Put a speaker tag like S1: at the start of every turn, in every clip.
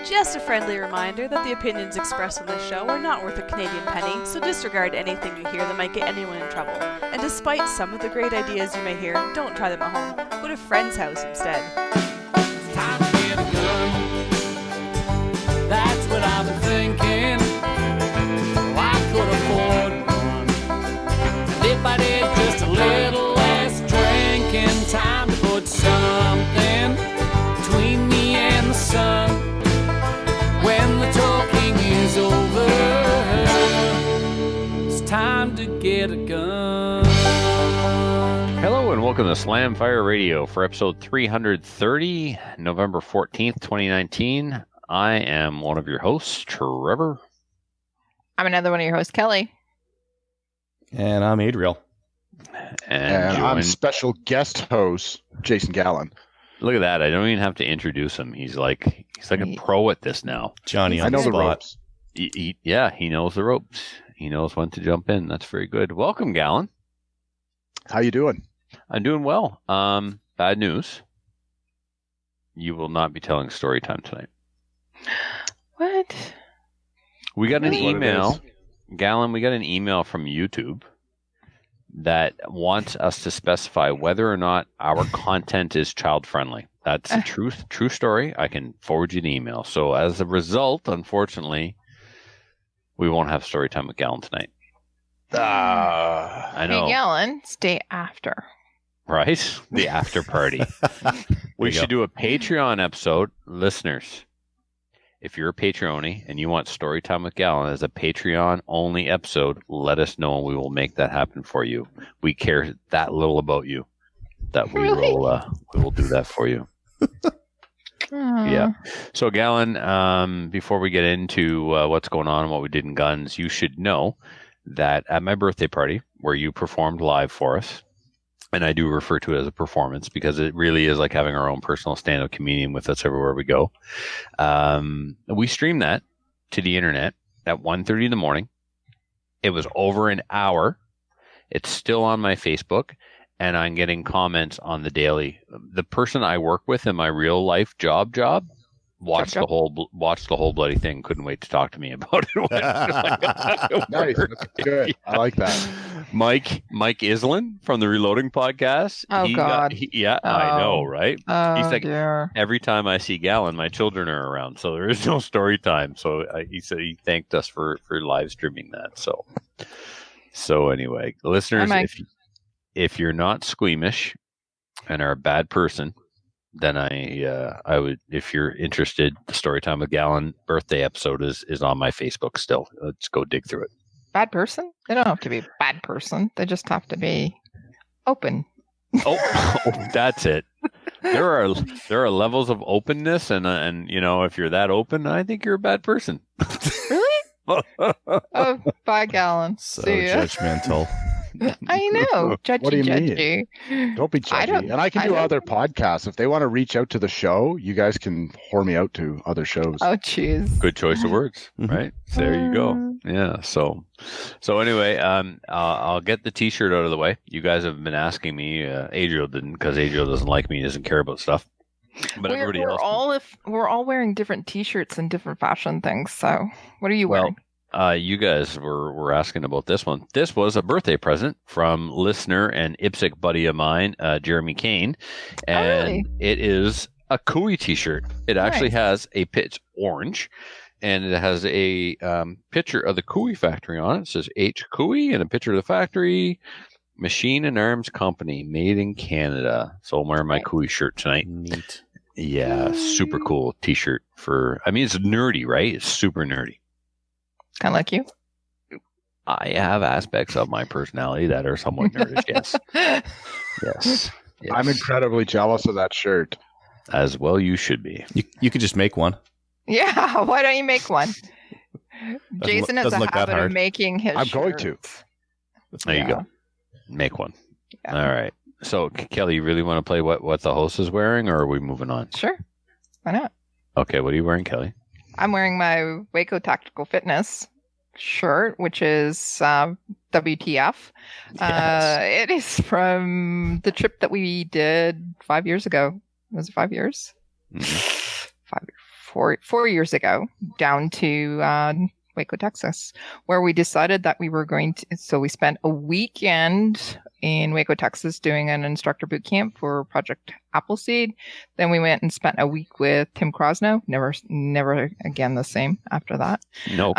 S1: Just a friendly reminder that the opinions expressed on this show are not worth a Canadian penny, so disregard anything you hear that might get anyone in trouble. And despite some of the great ideas you may hear, don't try them at home. Go to a friend's house instead.
S2: It's time to get a gun. That's what I've been thinking. Well, I could afford one. And if I did just a little less drinking, time to put something between me and the sun. When the talking is over, it's time to get a gun.
S3: Hello and welcome to Slam Fire Radio for episode 330, November 14th, 2019. I am one of your hosts, Trevor.
S4: I'm another one of your hosts, Kelly.
S5: And I'm Adriel.
S6: And I'm special guest host, Jason Gallen.
S3: Look at that. I don't even have to introduce him. He's like a pro at this now.
S5: Johnny,
S6: I know the ropes.
S3: He knows the ropes. He knows when to jump in. That's very good. Welcome, Gallen.
S6: How you doing?
S3: I'm doing well. Bad news. You will not be telling story time tonight.
S4: What?
S3: We got an
S4: Really?
S3: email. Gallen, we got an email from YouTube that wants us to specify whether or not our content is child friendly. That's a true story. I can forward you the email. So as a result, unfortunately, we won't have story time with Gallen tonight. I know.
S4: Hey, Gallen, stay after.
S3: Right? The after party. We should do a Patreon episode. Listeners, if you're a Patreon and you want story time with Gallen as a Patreon only episode, let us know and we will make that happen for you. We care that little about you that we will do that for you. Yeah. So Gallen, before we get into what's going on and what we did in guns, you should know that at my birthday party where you performed live for us, and I do refer to it as a performance because it really is like having our own personal stand-up comedian with us everywhere we go. We streamed that to the internet at 1:30 in the morning. It was over an hour. It's still on my Facebook, and I'm getting comments on the daily. The person I work with in my real life job watched the whole bloody thing. Couldn't wait to talk to me about it.
S6: Nice. That's good. I like that.
S3: Mike Islin from the Reloading podcast.
S4: Oh, God.
S3: I know, right? He's like,
S4: dear.
S3: every time I see Gallen, my children are around, so there is no story time. So he said he thanked us for live streaming that. So anyway, listeners, if you're not squeamish and are a bad person, then I would, if you're interested, the Storytime with Gallen birthday episode is on my Facebook still. Let's go dig through it.
S4: Bad person? They don't have to be a bad person. They just have to be open.
S3: Oh, that's it. There are levels of openness, and you know, if you're that open, I think you're a bad person.
S4: Really? Oh, bye, Gallen.
S5: So
S4: See ya.
S5: judgmental.
S4: I know. Judgy,
S6: What do you
S4: judgy.
S6: mean? Don't be judgy. And I can do other podcasts. If they want to reach out to the show, you guys can whore me out to other shows.
S4: Oh, jeez.
S3: Good choice of words, right? So there you go. Yeah. So anyway, I'll get the T-shirt out of the way. You guys have been asking me. Adriel didn't, because Adriel doesn't like me. He doesn't care about stuff. But everybody else.
S4: We're all wearing different T-shirts and different fashion things. So, what are you wearing?
S3: You guys were asking about this one. This was a birthday present from listener and IPSC buddy of mine, Jeremy Kane, and
S4: really?
S3: It is a Cooey T-shirt. It actually has a pitch orange, and it has a picture of the Cooey factory on it. It says H Cooey and a picture of the factory, Machine and Arms Company, made in Canada. So I'm wearing my Cooey shirt tonight.
S5: Neat.
S3: Yeah, super cool T-shirt it's nerdy, right? It's super nerdy.
S4: Kind of like you.
S3: I have aspects of my personality that are somewhat nerdish, yes. Yes.
S6: I'm incredibly jealous of that shirt.
S3: As well you should be.
S5: You could just make one.
S4: Yeah, why don't you make one? Jason has a
S5: doesn't look that
S4: habit of
S5: hard.
S4: making his
S6: I'm going to.
S4: shirts.
S3: There you go. Make one. Yeah. All right. So, Kelly, you really want to play what the host is wearing, or are we moving on?
S4: Sure. Why not?
S3: Okay, what are you wearing, Kelly?
S4: I'm wearing my Waco Tactical Fitness shirt, which is WTF.
S3: Yes.
S4: It is from the trip that we did 5 years ago. Was it 5 years?
S3: Mm-hmm.
S4: 4 years ago down to Waco, Texas, where we decided that we were going to. So we spent a weekend in Waco, Texas, doing an instructor boot camp for Project Appleseed. Then we went and spent a week with Tim Krosno. Never again the same after that.
S3: Nope.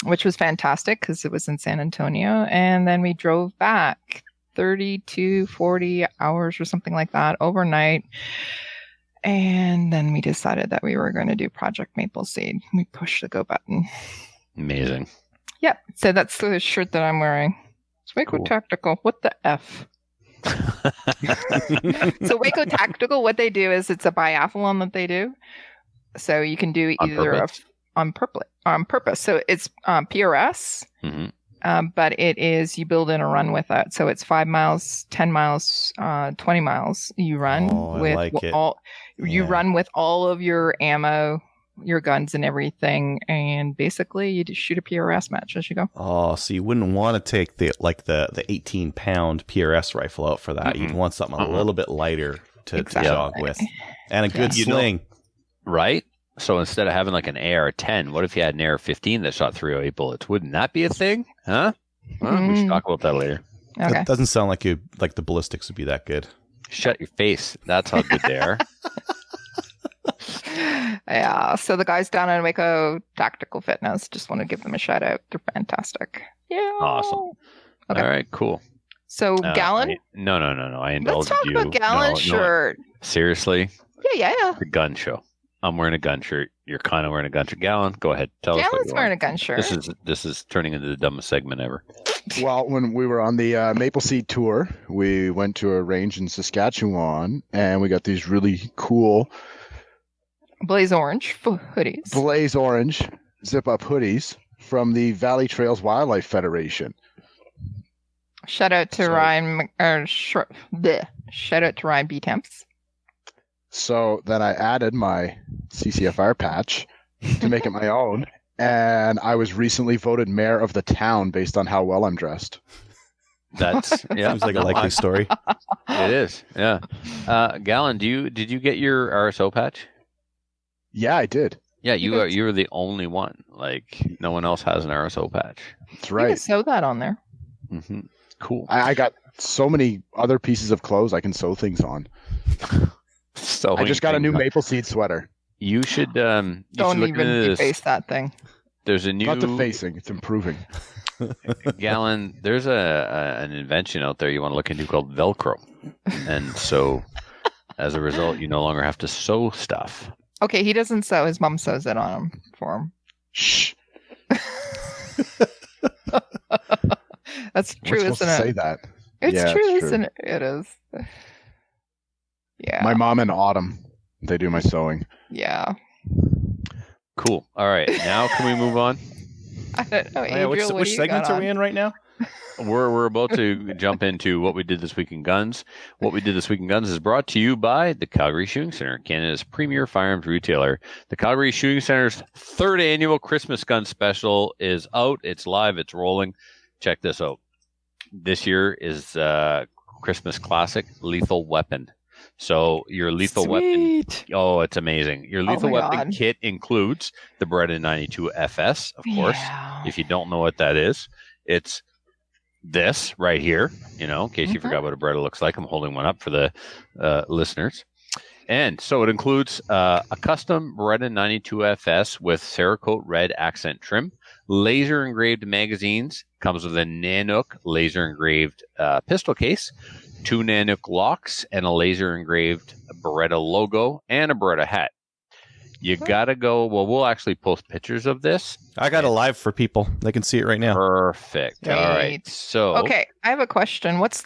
S4: Which was fantastic because it was in San Antonio. And then we drove back 30 to 40 hours or something like that overnight. And then we decided that we were going to do Project Maple Seed. We pushed the go button.
S3: Amazing.
S4: Yep. So that's the shirt that I'm wearing. It's Waco
S3: Cool.
S4: Tactical. What the F? So Waco Tactical, what they do is it's a biathlon that they do. So you can do either on purpose. So it's PRS.
S3: Mm-hmm.
S4: But it is, you build in a run with it. So it's 5 miles, 10 miles, 20 miles. You run you run with all of your ammo, your guns and everything. And basically you just shoot a PRS match as you go.
S5: Oh, so you wouldn't want to take the 18-pound PRS rifle out for that.
S3: Mm-mm.
S5: You'd want something a little bit lighter to jog with. And a good
S3: You know-
S5: sling.
S3: Right? So instead of having like an AR-10, what if you had an AR-15 that shot 308 bullets? Wouldn't that be a thing? Huh? Well, we should talk about that later.
S4: Okay.
S5: It doesn't sound like the ballistics would be that good.
S3: Shut your face. That's how good they are.
S4: Yeah. So the guys down in Waco Tactical Fitness, just want to give them a shout out. They're fantastic. Yeah.
S3: Awesome.
S4: Okay.
S3: All right, cool.
S4: So Gallen?
S3: No. I
S4: Let's
S3: indulged
S4: talk
S3: you.
S4: about Gallen's shirt.
S3: Seriously?
S4: Yeah.
S3: The gun show. I'm wearing a gun shirt. You're kind of wearing a gun shirt. Gallen, go ahead. Tell us what
S4: Gallen's
S3: you
S4: wearing
S3: want.
S4: a gun shirt.
S3: This is turning into the dumbest segment ever.
S6: Well, when we were on the Maple Seed tour, we went to a range in Saskatchewan, and we got these really cool
S4: Blaze orange hoodies.
S6: blaze orange zip-up hoodies from the Valley Trails Wildlife Federation.
S4: Shout out to Ryan. Shout out to Ryan B. Temps.
S6: So then I added my CCFR patch to make it my own, and I was recently voted mayor of the town based on how well I'm dressed.
S3: That's
S5: Seems like a likely story.
S3: It is. Yeah. Gallen, did you get your RSO patch?
S6: Yeah, I did.
S3: Yeah, you're the only one. Like no one else has an RSO patch.
S6: That's
S4: You
S6: right.
S4: can sew that on there.
S3: Mm-hmm. Cool.
S6: I got so many other pieces of clothes I can sew things on.
S3: So
S6: I just got a new Maple Seed sweater.
S3: You should
S4: Don't
S3: look
S4: even
S3: into this.
S4: deface that thing.
S3: There's a new
S6: Not defacing, it's improving.
S3: Gallen. There's an invention out there you want to look into called Velcro, and so as a result, you no longer have to sew stuff.
S4: Okay, he doesn't sew. His mom sews it on him for him.
S6: Shh.
S4: That's true,
S6: We're supposed
S4: isn't
S6: to
S4: it?
S6: say that.
S4: It's
S6: Yeah,
S4: true,
S6: it's true.
S4: isn't it? It is. Yeah.
S6: My mom and Autumn, they do my sewing.
S4: Yeah.
S3: Cool. All right. Now can we move on?
S4: I don't know.
S5: Oh, yeah,
S4: Adriel,
S5: which
S4: what do you
S5: segments
S4: got
S5: are we
S4: on?
S5: in right now?
S3: We're about to jump into what we did this week in guns. What we did this week in guns is brought to you by the Calgary Shooting Center, Canada's premier firearms retailer. The Calgary Shooting Center's third annual Christmas gun special is out. It's live. It's rolling. Check this out. This year is Christmas classic Lethal Weapon. So your lethal weapon. Oh, it's amazing. Your lethal
S4: my
S3: weapon
S4: God.
S3: kit includes the Beretta 92 FS, of course.
S4: Yeah.
S3: If you don't know what that is, it's this right here, in case you forgot what a Beretta looks like. I'm holding one up for the listeners. And so it includes a custom Beretta 92 FS with Cerakote red accent trim, laser engraved magazines, comes with a Nanook laser engraved pistol case, 2 Nanook locks, and a laser engraved Beretta logo and a Beretta hat. You gotta go. Well, we'll actually post pictures of this.
S5: I got it live for people. They can see it right now.
S3: Perfect.
S4: Great.
S3: All right. So
S4: Okay, I have a question. What's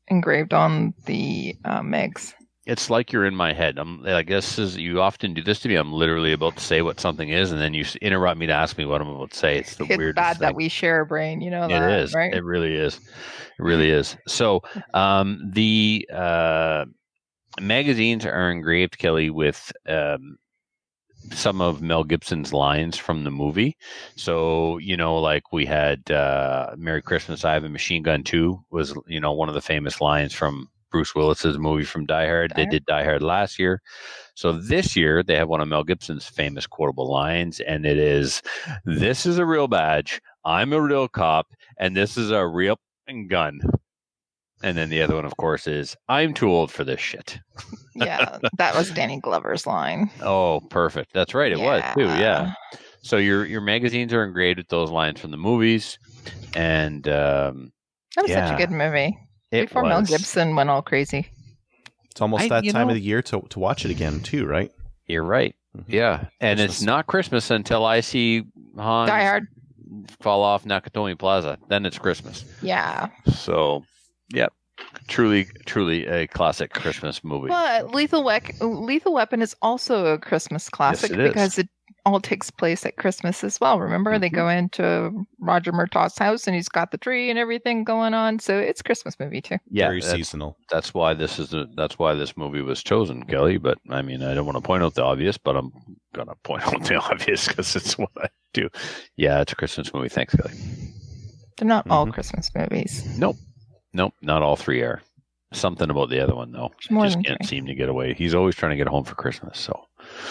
S4: engraved on the Megs?
S3: it's like you're in my head. I guess you often do this to me. I'm literally about to say what something is, and then you interrupt me to ask me what I'm about to say. It's the
S4: It's
S3: weirdest
S4: bad
S3: thing.
S4: that we share a brain. You know
S3: It
S4: that,
S3: is.
S4: right?
S3: It really is. It really is. So the magazines are engraved, Kelly, with some of Mel Gibson's lines from the movie. So, like we had Merry Christmas, I Have a Machine Gun Too was, one of the famous lines from Bruce Willis's movie from Die Hard. They did Die Hard last year. So this year, they have one of Mel Gibson's famous quotable lines, and it is, "This is a real badge. I'm a real cop, and this is a real gun." And then the other one, of course, is, "I'm too old for this shit."
S4: Yeah, that was Danny Glover's line.
S3: Oh, perfect. That's right. It was too. Yeah. So your magazines are engraved with those lines from the movies, and
S4: that was such a good movie. Before Mel Gibson went all crazy.
S5: It's almost that time of the year to watch it again too, right?
S3: You're right. Yeah, and Christmas. It's not Christmas until I see Han
S4: Die Hard
S3: fall off Nakatomi Plaza. Then it's Christmas.
S4: Yeah.
S3: So, yep. Truly a classic Christmas movie.
S4: But Lethal Weapon is also a Christmas classic because it all takes place at Christmas as well. Remember, they go into Roger Murtaugh's house and he's got the tree and everything going on. So it's a Christmas movie too.
S3: Yeah,
S5: very seasonal.
S3: That's why this movie was chosen, Kelly. But I mean, I don't want to point out the obvious, but I'm gonna point out the obvious because it's what I do. Yeah, it's a Christmas movie. Thanks, Kelly.
S4: They're not all Christmas movies.
S3: Nope, not all three are. Something about the other one though. Just can't seem to get away. He's always trying to get home for Christmas. So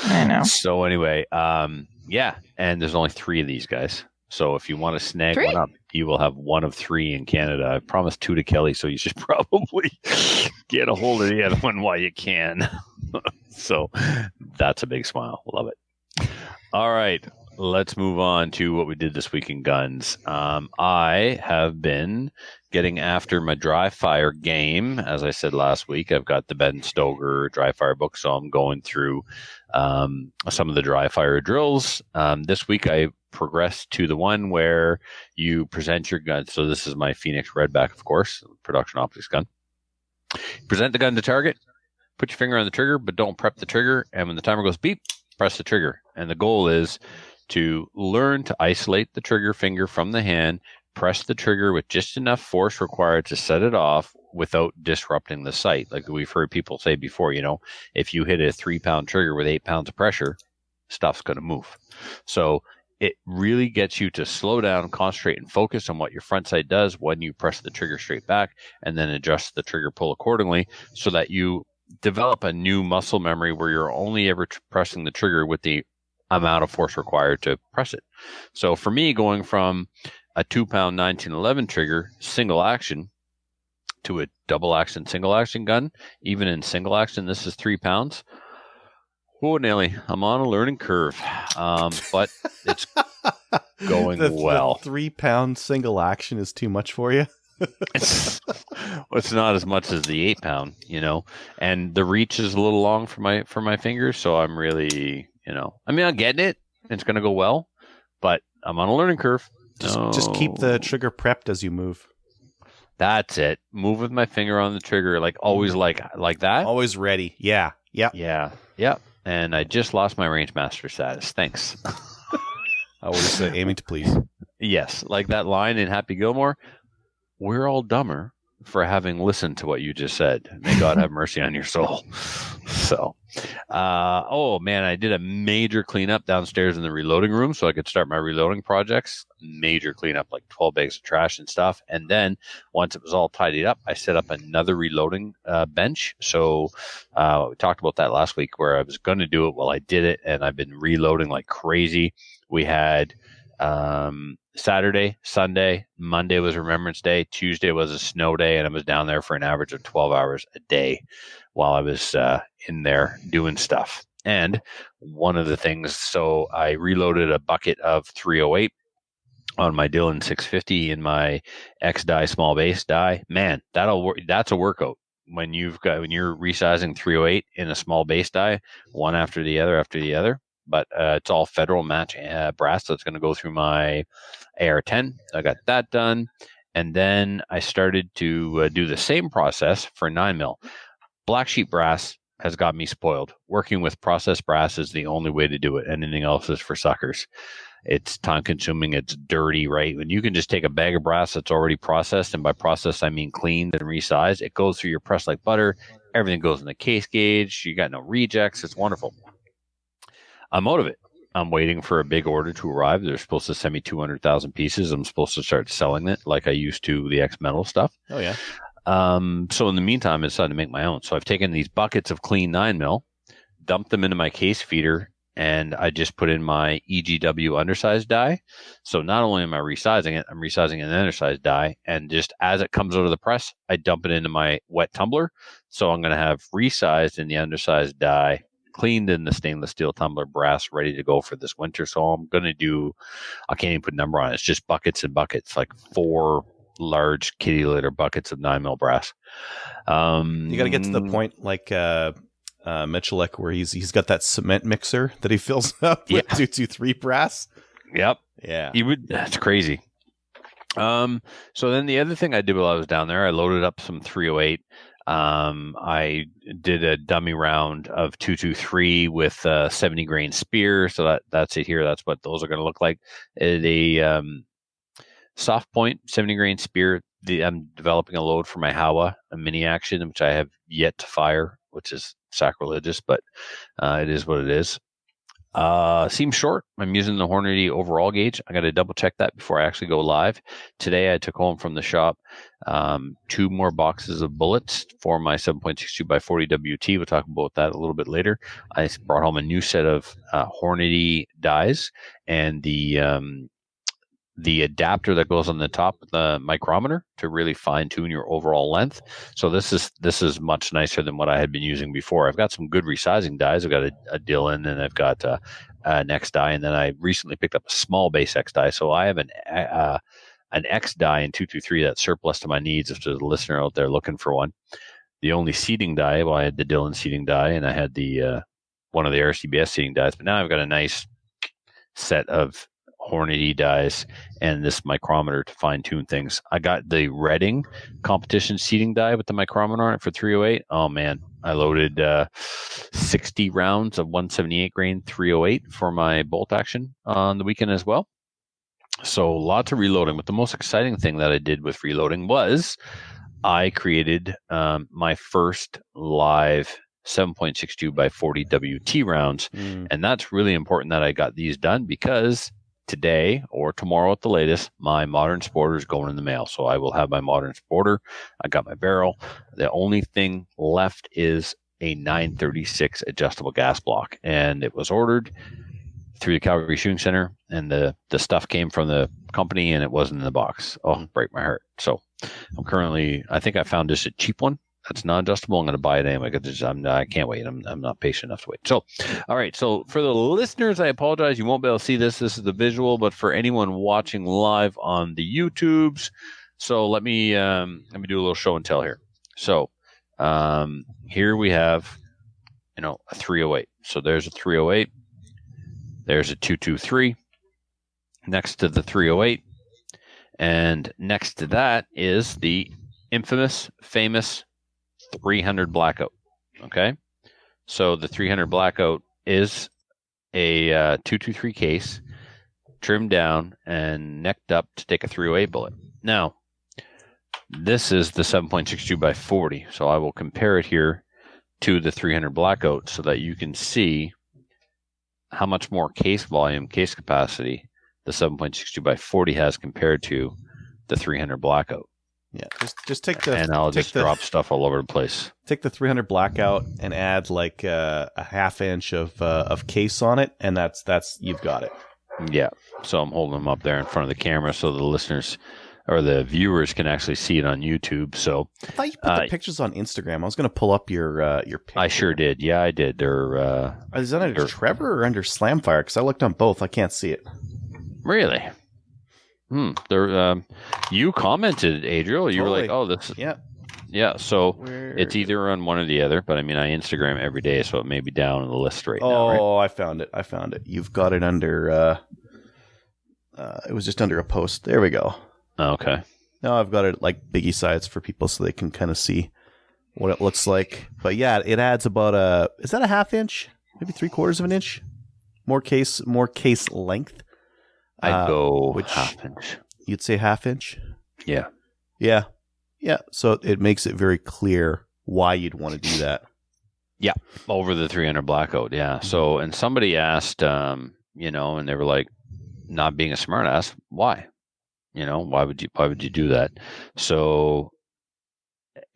S4: I know.
S3: So anyway, yeah, and there's only 3 of these guys. So if you want to snag one up, you will have one of 3 in Canada. I promised 2 to Kelly, so you should probably get a hold of the other one while you can. So that's a big smile. Love it. All right. Let's move on to what we did this week in guns. I have been getting after my dry fire game. As I said last week, I've got the Ben Stoker dry fire book, so I'm going through some of the dry fire drills. This week I progressed to the one where you present your gun. So this is my Phoenix Redback, of course, production optics gun. Present the gun to target, put your finger on the trigger, but don't prep the trigger. And when the timer goes beep, press the trigger. And the goal is to learn to isolate the trigger finger from the hand, press the trigger with just enough force required to set it off without disrupting the sight. Like we've heard people say before, if you hit a 3-pound trigger with 8 pounds of pressure, stuff's going to move. So it really gets you to slow down, concentrate, and focus on what your front sight does when you press the trigger straight back, and then adjust the trigger pull accordingly so that you develop a new muscle memory where you're only ever pressing the trigger with the amount of force required to press it. So for me, going from a 2-pound 1911 trigger single action to a double action single action gun, even in single action, this is 3 pounds. Whoa, Nelly, I'm on a learning curve, but it's going well.
S5: The 3-pound single action is too much for you.
S3: It's not as much as the 8-pound, and the reach is a little long for my fingers. So I'm really, I'm getting it. It's going to go well, but I'm on a learning curve.
S5: Just keep the trigger prepped as you move.
S3: That's it. Move with my finger on the trigger, like always, like that.
S5: Always ready. Yeah.
S3: Yeah. And I just lost my range master status. Thanks.
S5: Always aiming to please.
S3: Yes, like that line in Happy Gilmore. We're all dumber for having listened to what you just said. May God have mercy on your soul. So, oh man, I did a major cleanup downstairs in the reloading room so I could start my reloading projects. Major cleanup, like 12 bags of trash and stuff. And then once it was all tidied up, I set up another reloading bench. So we talked about that last week where I was going to do it. Well, I did it, and I've been reloading like crazy. We had Saturday, Sunday, Monday was Remembrance Day, Tuesday was a snow day, and I was down there for an average of 12 hours a day while I was in there doing stuff. And one of the things, so I reloaded a bucket of 308 on my Dillon 650 in my X-die small base die. Man, that's a workout. When you're resizing 308 in a small base die, one after the other. But it's all federal match brass, so it's going to go through my AR-10. I got that done. And then I started to do the same process for 9mm. Black sheep brass has got me spoiled. Working with processed brass is the only way to do it. Anything else is for suckers. It's time-consuming. It's dirty, right? When you can just take a bag of brass that's already processed, and by processed, I mean cleaned and resized, it goes through your press like butter. Everything goes in the case gauge. You got no rejects. It's wonderful. I'm out of it. I'm waiting for a big order to arrive. They're supposed to send me 200,000 pieces. I'm supposed to start selling it like I used to the X-Metal stuff.
S5: Oh, yeah.
S3: So in the meantime, I decided to make my own. So I've taken these buckets of clean 9mm, dumped them into my case feeder, and I just put in my EGW undersized die. So not only am I resizing it, I'm resizing an undersized die. And just as it comes out of the press, I dump it into my wet tumbler. So I'm going to have resized in the undersized die, cleaned in the stainless steel tumbler, brass, ready to go for this winter. So I'm going to do, I can't even put a number on it. It's just buckets and buckets, like 4 large kitty litter buckets of 9mm brass.
S5: You got to get to the point like Michalek, where he's got that cement mixer that he fills up with 223 brass.
S3: Yep.
S5: Yeah.
S3: That's crazy. So then the other thing I did while I was down there, I loaded up some 308. I did a dummy round of 223 with 70 grain spear. So that's it here. That's what those are going to look like. A soft point 70 grain spear. I'm developing a load for my Hawa, a mini action, which I have yet to fire, which is sacrilegious, but it is what it is. Seems short. I'm using the Hornady overall gauge. I got to double check that before I actually go live. Today I took home from the shop 2 more boxes of bullets for my 7.62 by 40 WT. We'll talk about that a little bit later. I brought home a new set of Hornady dies and the adapter that goes on the top of the micrometer to really fine tune your overall length. So this is much nicer than what I had been using before. I've got some good resizing dies. I've got a Dillon, and I've got an X die, and then I recently picked up a small base X die. So I have an X die in 223 that's surplus to my needs if there's a listener out there looking for one. The only seating die, well, I had the Dillon seating die, and I had the one of the RCBS seating dies, but now I've got a nice set of Hornady dies and this micrometer to fine tune things. I got the Redding competition seating die with the micrometer on it for 308. Oh man, I loaded 60 rounds of 178 grain 308 for my bolt action on the weekend as well. So lots of reloading. But the most exciting thing that I did with reloading was I created my first live 7.62 by 40 WT rounds. And that's really important that I got these done because today or tomorrow at the latest, my modern sporter is going in the mail. So I will have my modern sporter. I got my barrel. The only thing left is a 936 adjustable gas block. And it was ordered through the Calgary Shooting Center. And the stuff came from the company and it wasn't in the box. Oh, break my heart. So I think I found just a cheap one. That's non-adjustable. I'm going to buy it anyway because I can't wait. I'm not patient enough to wait. So, all right. So for the listeners, I apologize. You won't be able to see this. This is the visual, but for anyone watching live on the YouTubes, so let me do a little show and tell here. So here we have, a 308. So there's a 308. There's a 223 next to the 308, and next to that is the infamous, famous 300 Blackout. Okay, so the 300 Blackout is a 223 case, trimmed down and necked up to take a 308 bullet. Now, this is the 7.62 by 40, so I will compare it here to the 300 Blackout so that you can see how much more case volume, case capacity the 7.62 by 40 has compared to the 300 Blackout.
S5: Yeah, just take the
S3: and I'll just drop stuff all over the place.
S5: Take the 300 Blackout and add like a half inch of case on it, and that's you've got it.
S3: Yeah. So I'm holding them up there in front of the camera so the listeners or the viewers can actually see it on YouTube. So
S5: I thought you put the pictures on Instagram. I was going to pull up your picture.
S3: I sure did. Yeah, I did. They're
S5: is that under Trevor or under Slamfire? Because I looked on both. I can't see it.
S3: Really? They're you commented, Adriel. You were like, "Oh, this." Yeah. So it's either on one or the other. But I mean, I Instagram every day, so it may be down on the list right now.
S5: Oh, right? I found it. You've got it under. It was just under a post. There we go.
S3: Okay.
S5: Now I've got it like biggie size for people so they can kind of see what it looks like. But yeah, it adds about is that a half inch? Maybe 3/4 of an inch? More case length.
S3: I'd go
S5: which
S3: half inch.
S5: You'd say half inch?
S3: Yeah.
S5: Yeah. Yeah. So it makes it very clear why you'd want to do that.
S3: Yeah. Over the 300 Blackout. Yeah. So, and somebody asked, and they were like, not being a smart ass, why? Why would you do that? So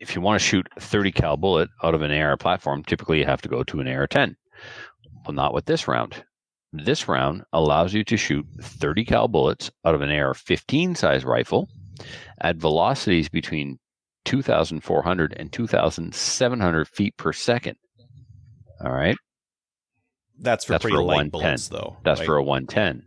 S3: if you want to shoot a 30 cal bullet out of an AR platform, typically you have to go to an AR-10. Well, not with this round. This round allows you to shoot 30 cal bullets out of an AR-15 size rifle at velocities between 2,400 and 2,700 feet per second. All right.
S5: That's for pretty light bullets, though.
S3: That's for a 110.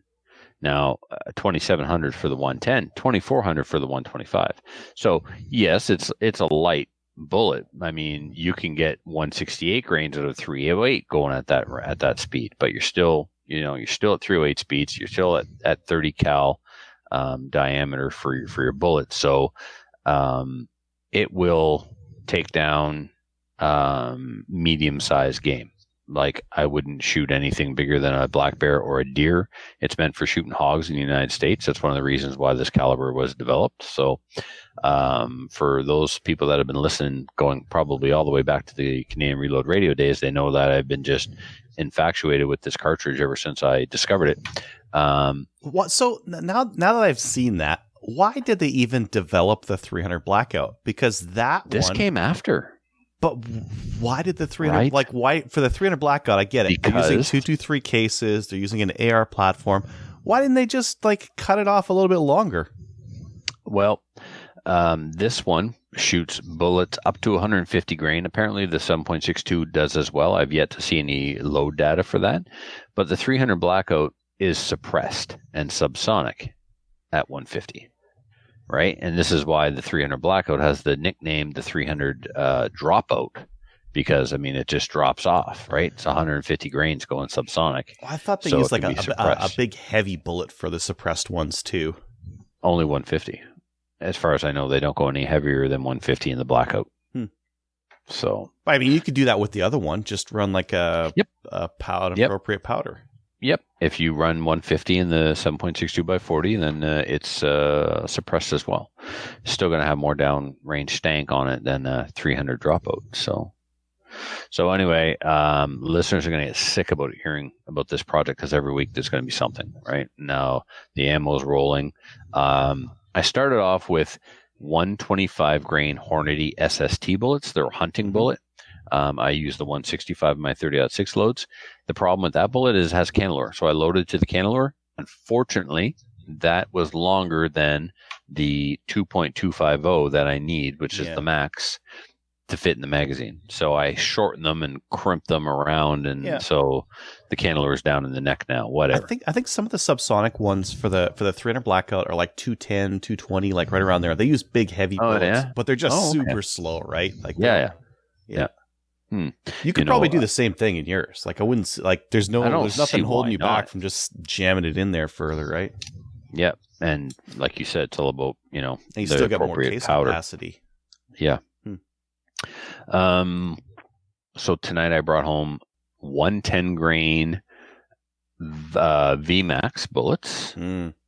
S3: Now, 2,700 for the 110, 2,400 for the 125. So, yes, it's a light bullet. I mean, you can get 168 grains out of 308 going at that speed, but you're still at 308 speeds. You're still at 30 cal diameter for your bullet. So, it will take down medium-sized game. Like, I wouldn't shoot anything bigger than a black bear or a deer. It's meant for shooting hogs in the United States. That's one of the reasons why this caliber was developed. So for those people that have been listening, going probably all the way back to the Canadian Reload Radio days, they know that I've been just infatuated with this cartridge ever since I discovered it.
S5: So now that I've seen that, why did they even develop the 300 Blackout? Because this
S3: came after.
S5: But why did the 300,
S3: right?
S5: like, why for the 300 Blackout? I get it.
S3: Because
S5: they're using 223 cases. They're using an AR platform. Why didn't they just, like, cut it off a little bit longer?
S3: Well, this one shoots bullets up to 150 grain. Apparently, the 7.62 does as well. I've yet to see any load data for that. But the 300 Blackout is suppressed and subsonic at 150. Right, and this is why the 300 Blackout has the nickname the 300 Dropout, because I mean it just drops off. Right, it's 150 grains going subsonic.
S5: Well, I thought they used like a big heavy bullet for the suppressed ones too.
S3: Only 150, as far as I know. They don't go any heavier than 150 in the Blackout. So
S5: I mean, you could do that with the other one. Just run like a appropriate powder.
S3: Yep. If you run 150 in the 7.62 by 40, then it's suppressed as well. Still going to have more downrange stank on it than 300 Dropout. So anyway, listeners are going to get sick about hearing about this project because every week there's going to be something. Right now, the ammo's rolling. I started off with 125 grain Hornady SST bullets. They're a hunting bullet. I use the 165 in my 30-06 loads. The problem with that bullet is it has cantilever. So I loaded to the cantilever. Unfortunately, that was longer than the 2.250 that I need, which is the max, to fit in the magazine. So I shortened them and crimped them around, and so the cantilever is down in the neck now. Whatever.
S5: I think some of the subsonic ones for the 300 Blackout are like 210, 220, like right around there. They use big, heavy bullets, but they're just super slow, right? Like
S3: yeah.
S5: You could probably do the same thing in yours. Like I wouldn't like. There's nothing holding you back from just jamming it in there further, right?
S3: Yep. And like you said, it's all about
S5: and you still got more case
S3: powder
S5: capacity.
S3: Yeah. So tonight I brought home 110 grain VMAX bullets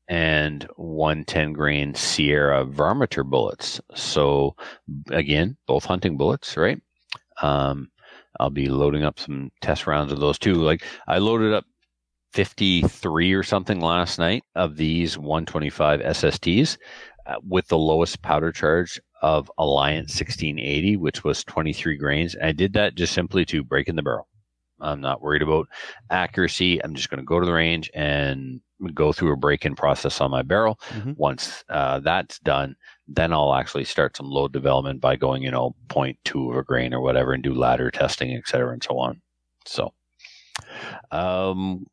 S3: and 110 grain Sierra Varmitor bullets. So again, both hunting bullets, right? I'll be loading up some test rounds of those too. Like I loaded up 53 or something last night of these 125 SSTs with the lowest powder charge of Alliance 1680, which was 23 grains. And I did that just simply to break in the barrel. I'm not worried about accuracy. I'm just going to go to the range and go through a break-in process on my barrel. Once that's done, then I'll actually start some load development by going, 0.2 of a grain or whatever and do ladder testing, et cetera, and so on. So, and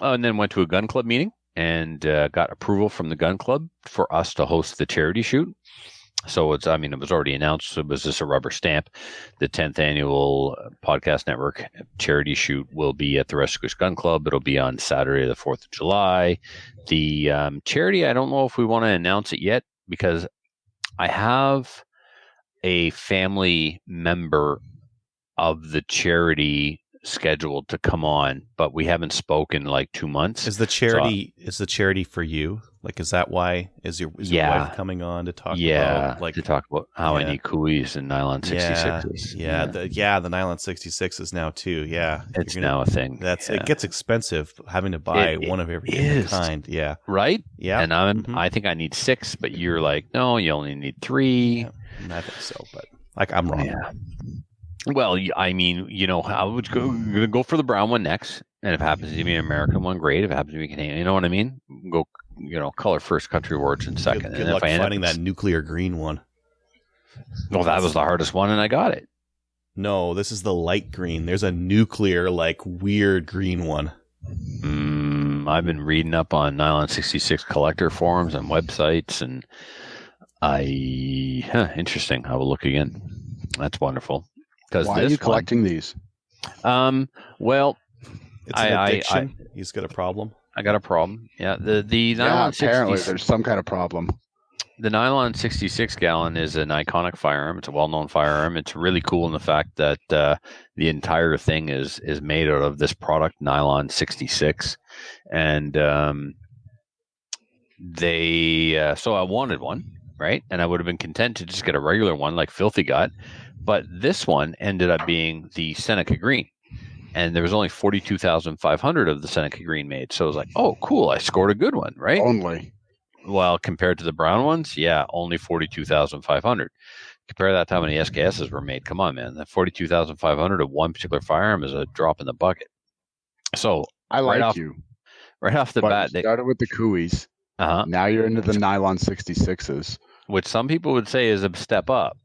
S3: then went to a gun club meeting and got approval from the gun club for us to host the charity shoot. So it was already announced. So it was just a rubber stamp. The 10th annual Podcast Network charity shoot will be at the Rescue Gun Club. It'll be on Saturday, the 4th of July. The charity, I don't know if we want to announce it yet because I have a family member of the charity scheduled to come on, but we haven't spoken in like 2 months.
S5: Is the charity for you? Like, is that why? Is your wife coming on to talk
S3: about how I need Kuis and nylon 66s?
S5: The nylon 66s now too. Yeah,
S3: it's now a thing.
S5: It gets expensive having to buy one of every kind. Yeah,
S3: right.
S5: Yeah,
S3: and I think I need 6, but you're like, no, you only need 3.
S5: Yeah, I think so, but Like I'm wrong.
S3: Yeah. Well, I mean, I would go for the brown one next, and if it happens to be an American one, great. If it happens to be Canadian, you know what I mean? Go, color first, country origin second.
S5: Good
S3: and
S5: luck
S3: if I end
S5: finding
S3: up,
S5: that nuclear green one.
S3: well, that was the hardest one, and I got it.
S5: No, this is the light green. There's a nuclear, like, weird green one.
S3: I've been reading up on Nylon 66 collector forums and websites, and interesting. I will look again. That's wonderful.
S6: Why are you collecting these?
S3: Well,
S5: It's an addiction. He's got a problem.
S3: I got a problem. Yeah, the nylon
S6: apparently
S3: 66
S6: there's some kind of problem.
S3: The nylon 66 Gallen is an iconic firearm. It's a well-known firearm. It's really cool in the fact that the entire thing is made out of this product, nylon 66, and so I wanted one, right? And I would have been content to just get a regular one like Filthy got. But this one ended up being the Seneca Green. And there was only 42,500 of the Seneca Green made. So I was like, oh, cool. I scored a good one, right?
S6: Only.
S3: Well, compared to the brown ones, yeah, only 42,500. Compare that to how many SKSs were made. Come on, man. That 42,500 of one particular firearm is a drop in the bucket. So
S6: I like
S3: right off the bat.
S6: You started with the Cooeys.
S3: Uh-huh.
S6: Now you're into the nylon 66s.
S3: Which some people would say is a step up.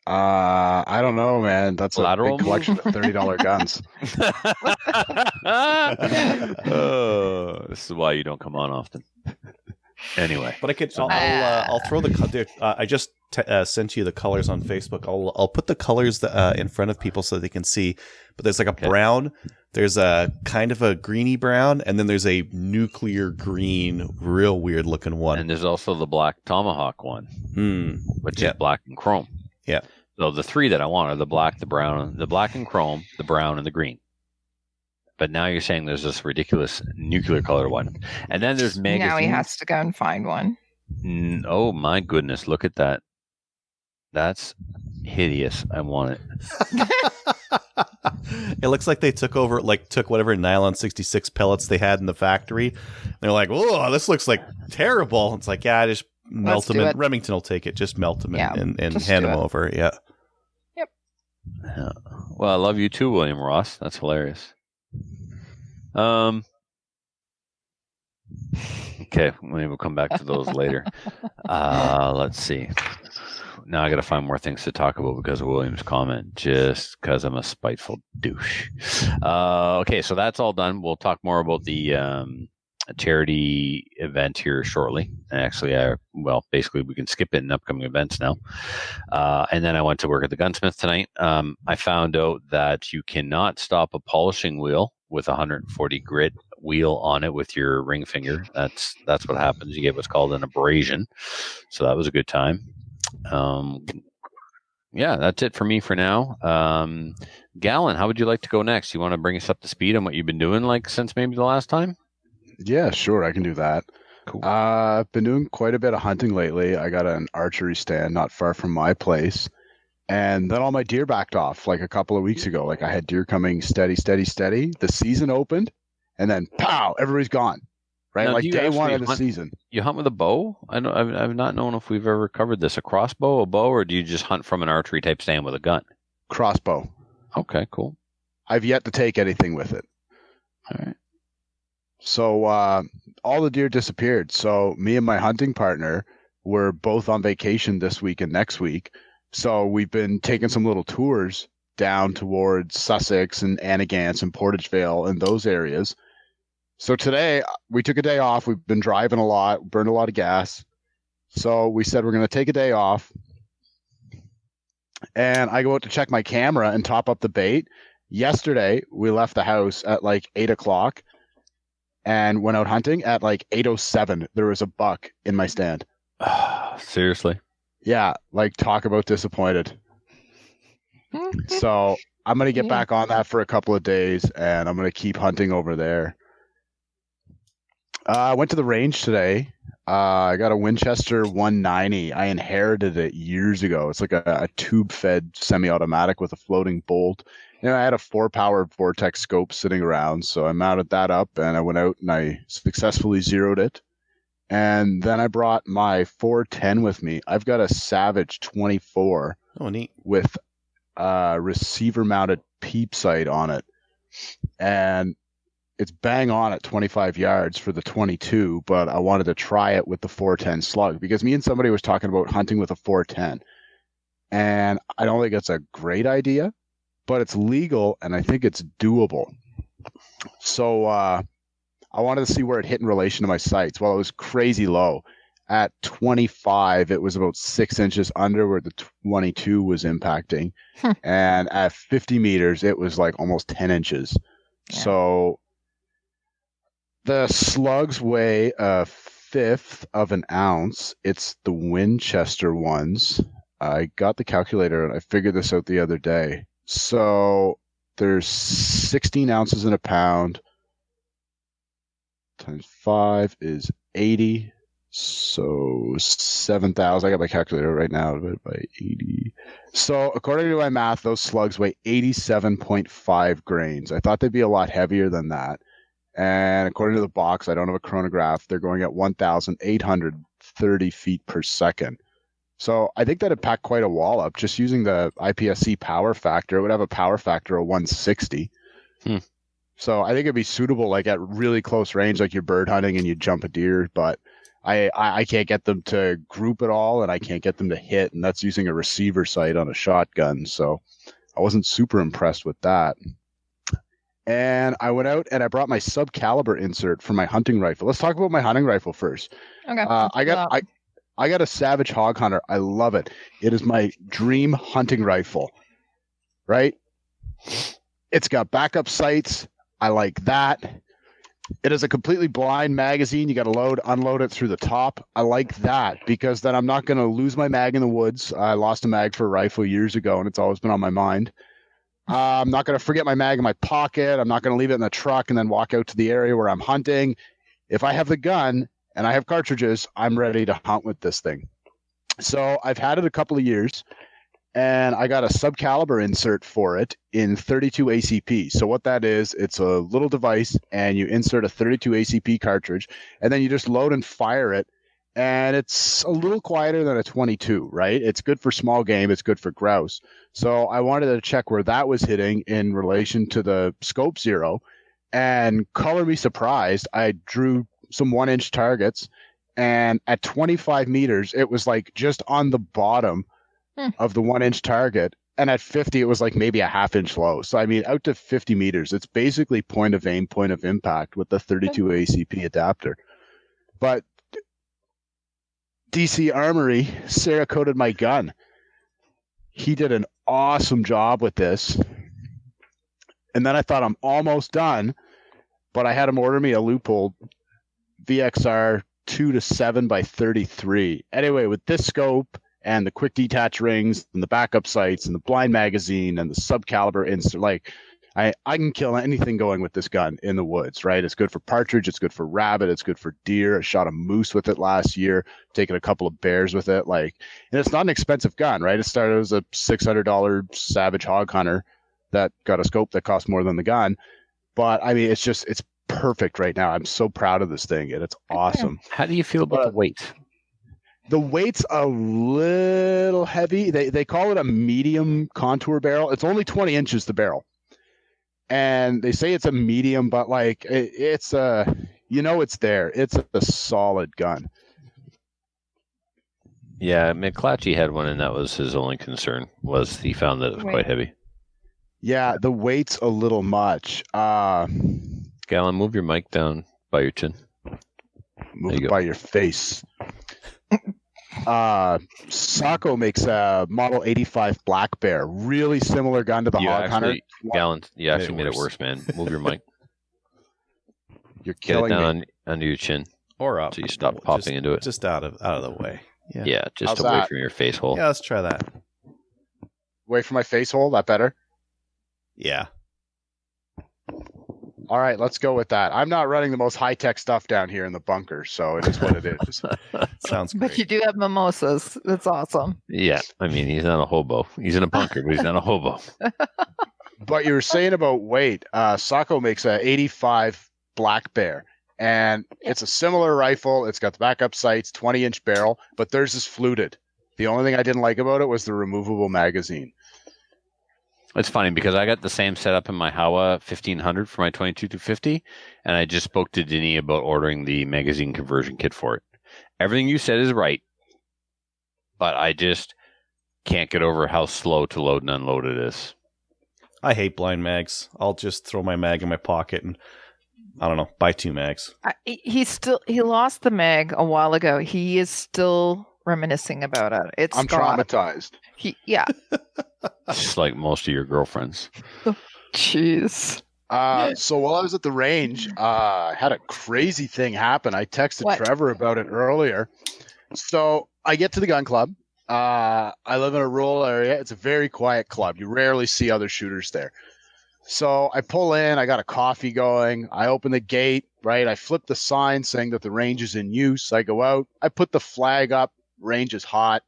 S6: I don't know, man. That's a
S3: Lateral
S6: big collection of $30 guns.
S3: This is why you don't come on often. Anyway,
S5: but I'll throw the. I just sent you the colors on Facebook. I'll put the colors in front of people so they can see. But there's like a brown. There's a kind of a greeny brown, and then there's a nuclear green, real weird looking one.
S3: And there's also the black tomahawk one, which is black and chrome.
S5: Yeah.
S3: So the three that I want are the black, the brown, the black and chrome, the brown, and the green. But now you're saying there's this ridiculous nuclear colored one. And then there's magazines.
S4: Now he has to go and find one.
S3: Oh my goodness, look at that. That's hideous. I want it.
S5: It looks like they took whatever nylon 66 pellets they had in the factory. They're like, oh, this looks like terrible. It's like, yeah, just melt them in. Remington will take it. Just melt them and hand them over. Yeah.
S4: Yep.
S3: Yeah. Well, I love you too, William Ross. That's hilarious. Okay, maybe we'll come back to those later. Let's see. Now I got to find more things to talk about because of William's comment, just because I'm a spiteful douche. Okay, so that's all done. We'll talk more about the charity event here shortly. Actually, basically we can skip it in upcoming events now. And then I went to work at the gunsmith tonight. I found out that you cannot stop a polishing wheel with 140 grit wheel on it with your ring finger. That's what happens. You get what's called an abrasion. So that was a good time. Yeah, that's it for me for now. Gallen, how would you like to go next? You want to bring us up to speed on what you've been doing since maybe the last time?
S6: Yeah, sure. I can do that.
S3: Cool.
S6: I've been doing quite a bit of hunting lately. I got an archery stand not far from my place. And then all my deer backed off a couple of weeks ago. I had deer coming steady. The season opened, and then pow, everybody's gone. Right,
S3: now,
S6: day one of the season.
S3: You hunt with a bow? I've not known if we've ever covered this. A crossbow, a bow, or do you just hunt from an archery type stand with a gun?
S6: Crossbow.
S3: Okay, cool.
S6: I've yet to take anything with it.
S3: All right.
S6: So all the deer disappeared. So me and my hunting partner were both on vacation this week and next week. So we've been taking some little tours down towards Sussex and Annagants and Portagevale and those areas. So today we took a day off. We've been driving a lot, burned a lot of gas. So we said we're going to take a day off. And I go out to check my camera and top up the bait. Yesterday, we left the house at 8 o'clock and went out hunting at 8:07. There was a buck in my stand.
S3: Seriously?
S6: Yeah, talk about disappointed. So I'm going to get back on that for a couple of days, and I'm going to keep hunting over there. I went to the range today. I got a Winchester 190. I inherited it years ago. It's like a tube-fed semi-automatic with a floating bolt. And I had a 4-power Vortex scope sitting around, so I mounted that up, and I went out and I successfully zeroed it. And then I brought my 410 with me. I've got a Savage 24
S5: Oh, neat.
S6: with a receiver-mounted peep sight on it, and it's bang on at 25 yards for the 22. But I wanted to try it with the 410 slug because me and somebody was talking about hunting with a 410, and I don't think it's a great idea, but it's legal and I think it's doable. So I wanted to see where it hit in relation to my sights. Well, it was crazy low. At 25, it was about 6 inches under where the 22 was impacting. And at 50 meters, it was like almost 10 inches.
S4: Yeah.
S6: So the slugs weigh a fifth of an ounce. It's the Winchester ones. I got the calculator and I figured this out the other day. So there's 16 ounces in a pound. Times 5 is 80. So 7,000. I got my calculator right now, divided by 80. So according to my math, those slugs weigh 87.5 grains. I thought they'd be a lot heavier than that. And according to the box, I don't have a chronograph, they're going at 1,830 feet per second. So I think that'd pack quite a wallop. Just using the IPSC power factor, it would have a power factor of 160. So I think it'd be suitable like at really close range, like you're bird hunting and you jump a deer, but I can't get them to group at all, and I can't get them to hit, and that's using a receiver sight on a shotgun. So I wasn't super impressed with that. And I went out and I brought my sub-caliber insert for my hunting rifle. Let's talk about my hunting rifle first.
S4: Okay.
S6: I got a Savage Hog Hunter. I love it. It is my dream hunting rifle, right? It's got backup sights. I like that. It is a completely blind magazine. You got to unload it through the top. I like that because then I'm not going to lose my mag in the woods. I lost a mag for a rifle years ago, and it's always been on my mind. I'm not going to forget my mag in my pocket. I'm not going to leave it in the truck and then walk out to the area where I'm hunting. If I have the gun and I have cartridges, I'm ready to hunt with this thing. So I've had it a couple of years, and I got a sub-caliber insert for it in 32 ACP. So what that is, it's a little device, and you insert a 32 ACP cartridge, and then you just load and fire it, and it's a little quieter than a 22, right? It's good for small game. It's good for grouse. So I wanted to check where that was hitting in relation to the Scope Zero, and color me surprised, I drew some 1-inch targets, and at 25 meters, it was like just on the bottom of the 1-inch target, and at 50 it was like maybe a half-inch low. So I mean, out to 50 meters, it's basically point of aim, point of impact with the 32 ACP adapter. But DC Armory Cerakoted my gun. He did an awesome job with this, and then I thought I'm almost done, but I had him order me a Leupold VXR 2-7 by 33. Anyway, with this scope and the quick detach rings and the backup sights and the blind magazine and the sub-caliber insert, like I can kill anything going with this gun in the woods, right? It's good for partridge, it's good for rabbit, it's good for deer. I shot a moose with it last year, taking a couple of bears with it, and it's not an expensive gun, right? It started as a $600 Savage Hog Hunter that got a scope that cost more than the gun, but I mean, it's perfect right now. I'm so proud of this thing, and it's awesome.
S3: How do you feel about the weight?
S6: The weight's a little heavy. They call it a medium contour barrel. It's only 20 inches, the barrel. And they say it's a medium, but it's a, it's there. It's a solid gun.
S3: Yeah, McClatchy had one, and that was his only concern, was he found that it was quite heavy.
S6: Yeah, the weight's a little much.
S3: Gallen, move your mic down by your chin.
S6: Move it by your face. Saco makes a Model 85 Black Bear, really similar gun to the Hog Hunter.
S3: Gallen, you actually made it worse, man. Move your mic.
S6: You're
S3: Get it
S6: killing
S3: down
S6: me.
S3: under your chin,
S5: Or up.
S3: so you stop popping into it.
S5: Just out of the way. Yeah.
S3: Yeah, just
S6: How's
S3: away
S6: that?
S3: from your face hole.
S5: Yeah, let's try that.
S6: Away from my face hole, that better?
S5: Yeah.
S6: All right, let's go with that. I'm not running the most high-tech stuff down here in the bunker, so it is what it is.
S5: Sounds
S4: But
S5: great.
S4: you do have mimosas. That's awesome.
S3: Yeah, I mean, he's not a hobo. He's in a bunker, but he's not a hobo.
S6: But you were saying about weight. Saco makes a 85 Black Bear, and it's a similar rifle. It's got the backup sights, 20-inch barrel, but theirs is fluted. The only thing I didn't like about it was the removable magazine.
S3: It's funny because I got the same setup in my Howa 1500 for my 22-50, and I just spoke to Denny about ordering the magazine conversion kit for it. Everything you said is right, but I just can't get over how slow to load and unload it is.
S5: I hate blind mags. I'll just throw my mag in my pocket and, I don't know, buy 2 mags.
S4: He lost the mag a while ago. He is still reminiscing about it.
S6: I'm traumatized.
S3: Just like most of your girlfriends.
S4: Jeez.
S6: So while I was at the range, I had a crazy thing happen. I texted Trevor about it earlier. So I get to the gun club. I live in a rural area. It's a very quiet club. You rarely see other shooters there. So I pull in. I got a coffee going. I open the gate, right? I flip the sign saying that the range is in use. I go out. I put the flag up. Range is hot.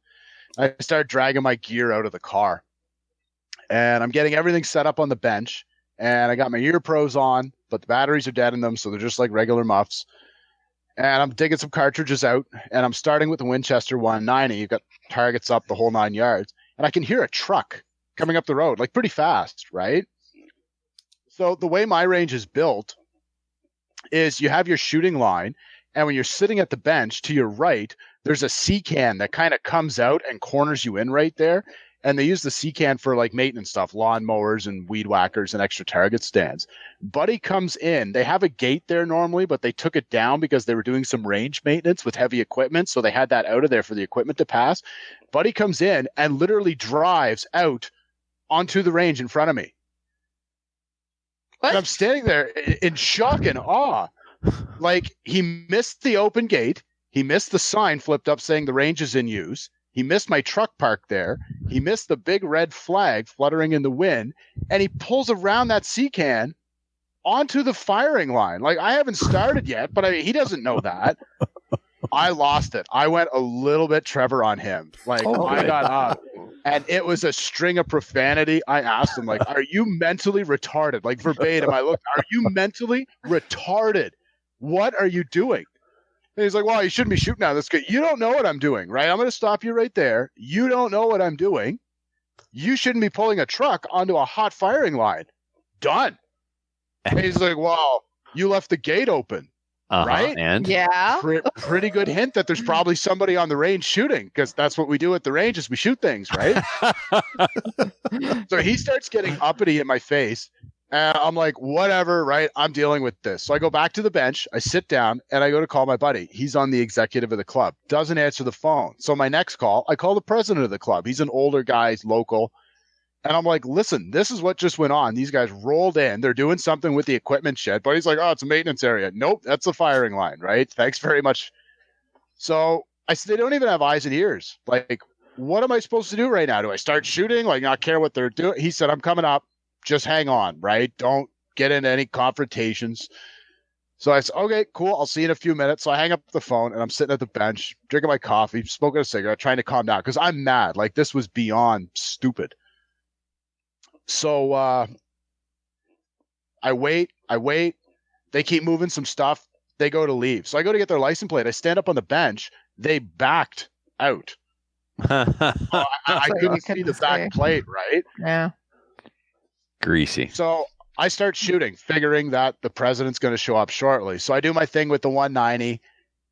S6: I start dragging my gear out of the car. And I'm getting everything set up on the bench. And I got my ear pros on, but the batteries are dead in them, so they're just like regular muffs. And I'm digging some cartridges out, and I'm starting with the Winchester 190. You've got targets up the whole 9 yards. And I can hear a truck coming up the road, like pretty fast, right? So the way my range is built is you have your shooting line, and when you're sitting at the bench to your right, there's a C-can that kind of comes out and corners you in right there. And they use the C-can for like maintenance stuff, lawn mowers and weed whackers and extra target stands. Buddy comes in. They have a gate there normally, but they took it down because they were doing some range maintenance with heavy equipment. So they had that out of there for the equipment to pass. Buddy comes in and literally drives out onto the range in front of me.
S4: What?
S6: And I'm standing there in shock and awe. Like, he missed the open gate. He missed the sign flipped up saying the range is in use. He missed my truck parked there. He missed the big red flag fluttering in the wind. And he pulls around that C-can onto the firing line. Like, I haven't started yet, but he doesn't know that. I lost it. I went a little bit Trevor on him. Like, I got up. And it was a string of profanity. I asked him, like, are you mentally retarded? Like, verbatim, I looked, are you mentally retarded? What are you doing? And he's like, well, you shouldn't be shooting out this guy. You don't know what I'm doing, right? I'm going to stop you right there. You don't know what I'm doing. You shouldn't be pulling a truck onto a hot firing line. Done. And he's like, well, you left the gate open, right?
S3: And?
S4: Yeah.
S6: Pretty good hint that there's probably somebody on the range shooting, because that's what we do at the range is we shoot things, right? So he starts getting uppity in my face. And I'm like, whatever, right? I'm dealing with this. So I go back to the bench. I sit down and I go to call my buddy. He's on the executive of the club. Doesn't answer the phone. So my next call, I call the president of the club. He's an older guy, he's local. And I'm like, listen, this is what just went on. These guys rolled in. They're doing something with the equipment shed. But he's like, oh, it's a maintenance area. Nope, that's the firing line, right? Thanks very much. So I said, they don't even have eyes and ears. Like, what am I supposed to do right now? Do I start shooting? Like, not care what they're doing? He said, I'm coming up. Just hang on, right? Don't get into any confrontations. So I said, okay, cool. I'll see you in a few minutes. So I hang up the phone and I'm sitting at the bench, drinking my coffee, smoking a cigarette, trying to calm down because I'm mad. Like, this was beyond stupid. So I wait. They keep moving some stuff. They go to leave. So I go to get their license plate. I stand up on the bench. They backed out. I couldn't see the back plate, right?
S4: Yeah.
S3: Greasy.
S6: So I start shooting, figuring that the president's going to show up shortly. So I do my thing with the 190,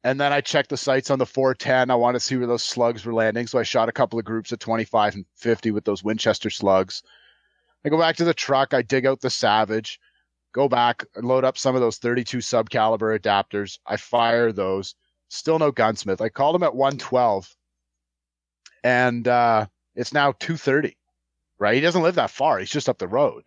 S6: and then I check the sights on the 410. I want to see where those slugs were landing. So I shot a couple of groups at 25 and 50 with those Winchester slugs. I go back to the truck. I dig out the Savage, go back, load up some of those 32 sub-caliber adapters. I fire those. Still no gunsmith. I called him at 112, and it's now 2:30. Right? He doesn't live that far. He's just up the road.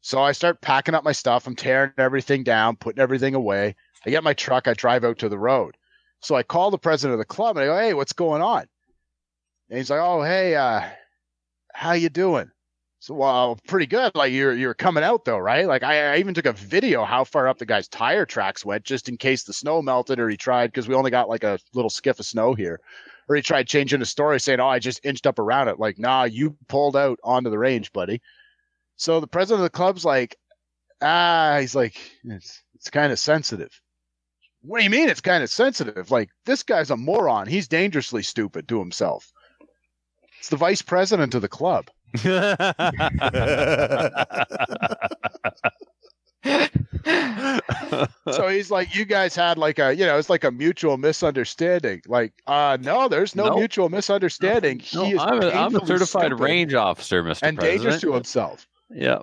S6: So I start packing up my stuff. I'm tearing everything down, putting everything away. I get my truck. I drive out to the road. So I call the president of the club and I go, hey, what's going on? And he's like, oh, hey, how you doing? So, well, pretty good. Like, you're coming out though, right? Like, I even took a video how far up the guy's tire tracks went just in case the snow melted or he tried, because we only got like a little skiff of snow here. Or he tried changing the story saying, oh, I just inched up around it. Like, nah, you pulled out onto the range, buddy. So the president of the club's like, he's like, it's kind of sensitive. What do you mean it's kind of sensitive? Like, this guy's a moron. He's dangerously stupid to himself. It's the vice president of the club. So he's like, you guys had like a, it's like a mutual misunderstanding. Like, no, there's no
S3: Nope.
S6: mutual misunderstanding.
S3: No,
S6: He is
S3: I'm a
S6: painfully
S3: certified
S6: stupid
S3: range officer, Mr.
S6: and dangerous
S3: President.
S6: to himself.
S3: Yeah.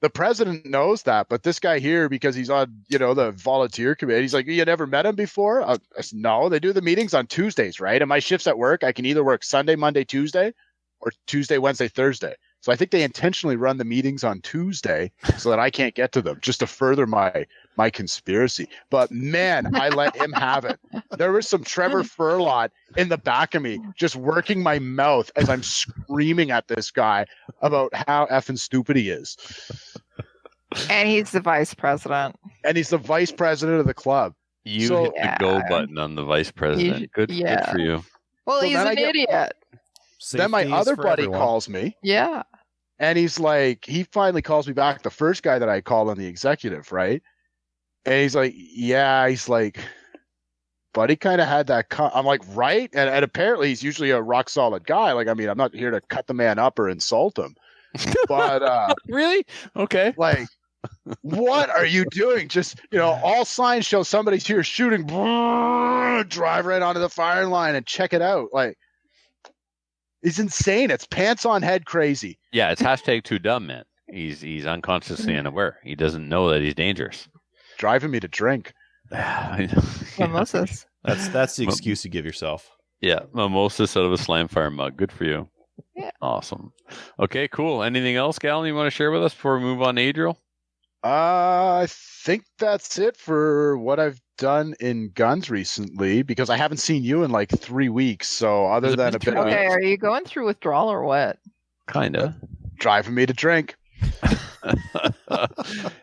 S6: The president knows that, but this guy here, because he's on, the volunteer committee, he's like, you never met him before? I said, no, they do the meetings on Tuesdays, right? And my shifts at work, I can either work Sunday, Monday, Tuesday, or Tuesday, Wednesday, Thursday. So I think they intentionally run the meetings on Tuesday so that I can't get to them, just to further my conspiracy. But man, I let him have it. There was some Trevor Furlot in the back of me, just working my mouth as I'm screaming at this guy about how effing stupid he is.
S4: And he's the vice president.
S6: And he's the vice president of the club.
S3: You
S6: So-
S3: hit the go button on the vice president. Good for you.
S4: Well,
S6: So
S4: he's
S6: then
S4: an idiot.
S6: Then my
S5: Safety is
S6: other
S5: for
S6: buddy
S5: everyone.
S6: calls me.
S4: Yeah.
S6: And he's like, he finally calls me back, the first guy that I called on the executive, right? And he's like, yeah, he's like, buddy kind of had that. I'm like, right? And apparently he's usually a rock solid guy. Like, I mean, I'm not here to cut the man up or insult him. But
S3: Really? Okay.
S6: like, what are you doing? Just, all signs show somebody's here shooting, drive right onto the firing line and check it out. Like, it's insane. It's pants on head crazy.
S3: Yeah, it's hashtag too dumb, man. He's unconsciously unaware. He doesn't know that he's dangerous.
S6: Driving me to drink.
S4: Mimosas.
S5: That's the excuse you give yourself.
S3: Yeah, mimosas out of a slam fire mug. Good for you.
S4: Yeah.
S3: Awesome. Okay, cool. Anything else, Gallen, you want to share with us before we move on to Adriel?
S6: I think that's it for what I've done in guns recently, because I haven't seen you in like 3 weeks. So other
S3: Has it
S6: than
S3: been
S6: a bit
S3: 3
S6: of
S4: Okay, are you going through withdrawal or what?
S3: Kinda.
S6: driving me to drink.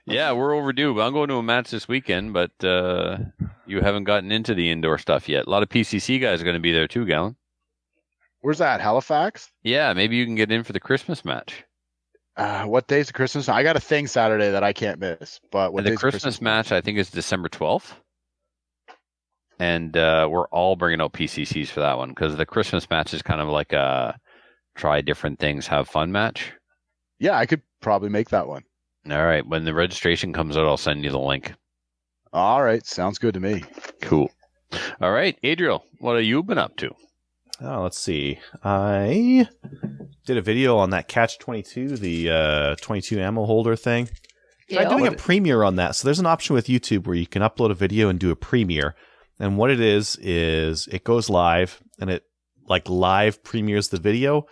S3: Yeah, we're overdue. I'm going to a match this weekend, but you haven't gotten into the indoor stuff yet. A lot of PCC guys are going to be there too, Gallen.
S6: Where's that? Halifax?
S3: Yeah, maybe you can get in for the Christmas match.
S6: What day's the Christmas? I got a thing Saturday that I can't miss. But what
S3: And the
S6: day's
S3: Christmas match, I think, is December 12th. And we're all bringing out PCCs for that one because the Christmas match is kind of like a try different things, have fun match.
S6: Yeah, I could probably make that one.
S3: All right. When the registration comes out, I'll send you the link.
S6: All right, sounds good to me.
S3: Cool. All right, Adriel, what have you been up to?
S5: Oh, let's see. I did a video on that Catch 22, the 22 ammo holder thing. I'm doing a premiere on that. So there's an option with YouTube where you can upload a video and do a premiere. And what it is it goes live and it like live premieres the video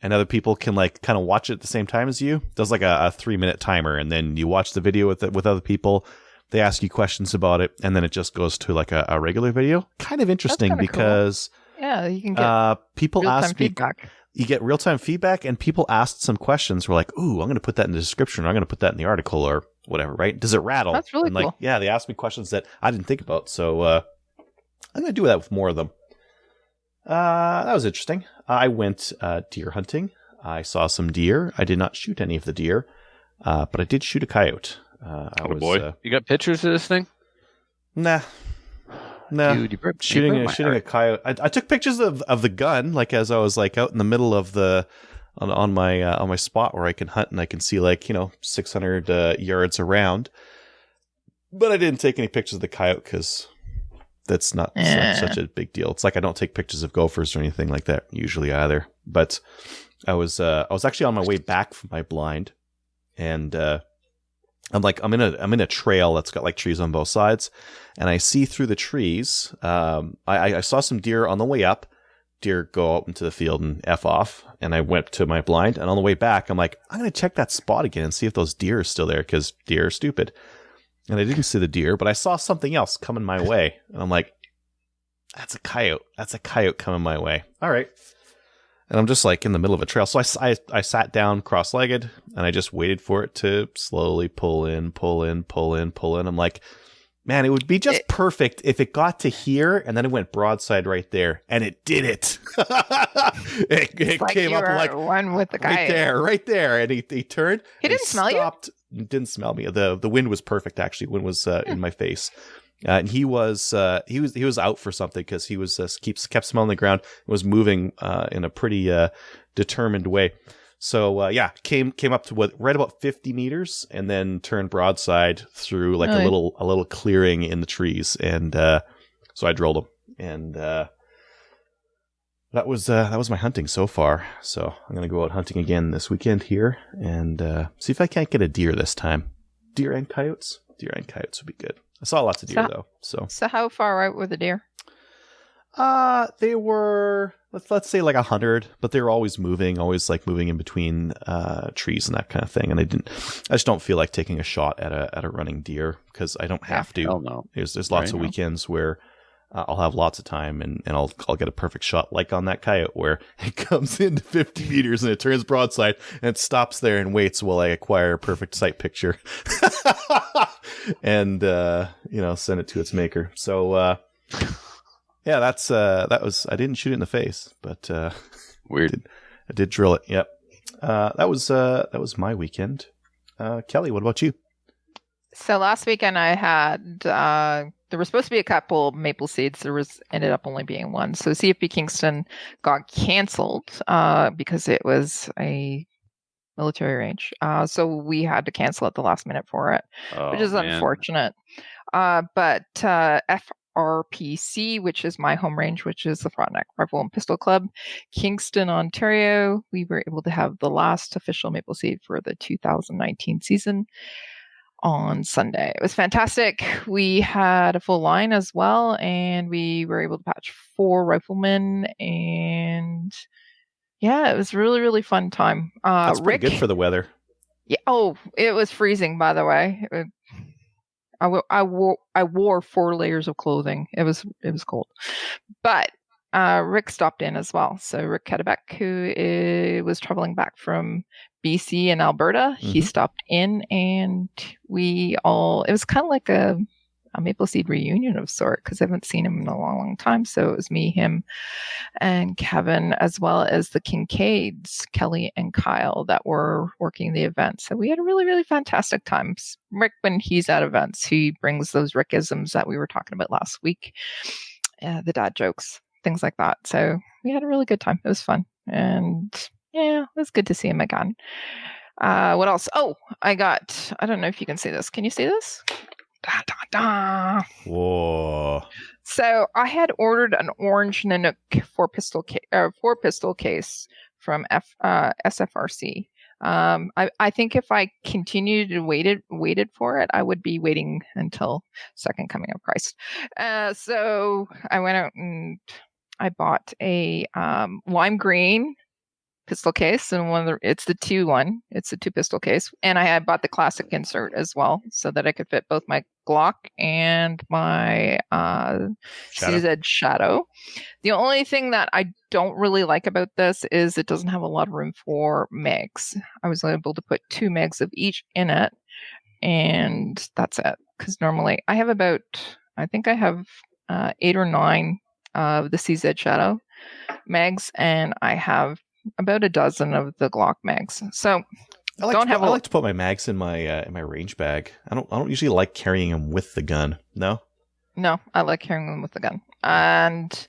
S5: and other people can like kind of watch it at the same time as you. It does like a 3-minute timer and then you watch the video with other people. They ask you questions about it and then it just goes to like a regular video. Kind of interesting because
S4: yeah, you can get
S5: people
S4: real-time
S5: ask me
S4: feedback.
S5: You get real-time feedback and people asked some questions. We're like, ooh, I'm going to put that in the description or I'm going to put that in the article or whatever, right? Does it rattle?
S4: That's really
S5: and like,
S4: cool.
S5: yeah, they asked me questions that I didn't think about. So I'm going to do that with more of them. That was interesting. I went deer hunting. I saw some deer. I did not shoot any of the deer, but I did shoot a coyote.
S3: Boy. You got pictures of this thing?
S5: Nah.
S3: Dude, you broke
S5: shooting
S3: my
S5: a
S3: heart.
S5: coyote. I took pictures of the gun, like as I was like out in the middle of the on my spot where I can hunt and I can see 600 yards around. But I didn't take any pictures of the coyote because that's not such a big deal. It's like I don't take pictures of gophers or anything like that usually either. But I was actually on my way back from my blind, and I'm in a trail that's got like trees on both sides, and I see through the trees. I saw some deer on the way up. Deer go out into the field and F off, and I went to my blind. And on the way back, I'm like, I'm gonna check that spot again and see if those deer are still there because deer are stupid. And I didn't see the deer, but I saw something else coming my way, and I'm like, that's a coyote. That's a coyote coming my way. All right. And I'm just like in the middle of a trail. So I sat down cross-legged and I just waited for it to slowly pull in. I'm like, man, it would be just perfect if it got to here and then it went broadside right there. And it did it. it
S4: like
S5: came
S4: you
S5: up
S4: were
S5: like
S4: one with the guy.
S5: right there. And he turned.
S4: He didn't smell you?
S5: Didn't smell me. The wind was perfect, actually. Wind was in my face. And he was out for something because he was kept smelling the ground, was moving in a pretty determined way. So came up to right about 50 meters and then turned broadside through like a little clearing in the trees, and so I drilled him, and that was my hunting so far. So I'm gonna go out hunting again this weekend here and see if I can't get a deer this time. Deer and coyotes would be good. I saw lots of deer though. So
S4: how far out were the deer?
S5: They were let's say like 100, but they were always moving in between trees and that kind of thing. And I just don't feel like taking a shot at a running deer because I don't have to.
S3: Hell no.
S5: There's lots of weekends where I'll have lots of time and I'll get a perfect shot, like on that coyote where it comes into 50 meters and it turns broadside and it stops there and waits while I acquire a perfect sight picture and send it to its maker. So yeah, that was, I didn't shoot it in the face, but
S3: weird.
S5: I did drill it. Yep. That was my weekend. Kelly, what about you?
S4: So last weekend I had there was supposed to be a couple maple seeds. There ended up only being one. So CFB Kingston got canceled because it was a military range. So we had to cancel at the last minute for it, which is unfortunate. But FRPC, which is my home range, which is the Frontenac Rifle and Pistol Club, Kingston, Ontario, we were able to have the last official maple seed for the 2019 season on Sunday. It was fantastic. We had a full line as well, and we were able to patch 4 riflemen, and yeah, it was really, really fun time.
S5: That's pretty good for the weather.
S4: Yeah. Oh, it was freezing, by the way. I wore 4 layers of clothing. It was cold, but Rick stopped in as well. So Rick Kedebeck, who was traveling back from BC and Alberta, he stopped in, and it was kind of like a maple seed reunion of sort because I haven't seen him in a long, long time. So it was me, him, and Kevin, as well as the Kincaids, Kelly and Kyle, that were working the event. So we had a really, really fantastic time. Rick, when he's at events, he brings those Rickisms that we were talking about last week, the dad jokes, things like that. So we had a really good time. It was fun. And yeah, it was good to see him again. What else? Oh, I don't know if you can see this. Can you see this? Da, da, da.
S5: Whoa.
S4: So I had ordered an orange Nanook 4-pistol case from SFRC. I think if I continued and waited for it, I would be waiting until Second Coming of Christ. So I went out and I bought a lime green pistol case, and it's the 2-1. It's a 2-pistol case, and I bought the classic insert as well, so that I could fit both my Glock and my CZ Shadow. The only thing that I don't really like about this is it doesn't have a lot of room for mags. I was able to put 2 mags of each in it, and that's it. Because normally I have I think I have 8 or 9 of the CZ Shadow mags, and I have about a dozen of the Glock mags. So
S5: I like to put my mags in my range bag. I don't usually like carrying them with the gun. No,
S4: I like carrying them with the gun, and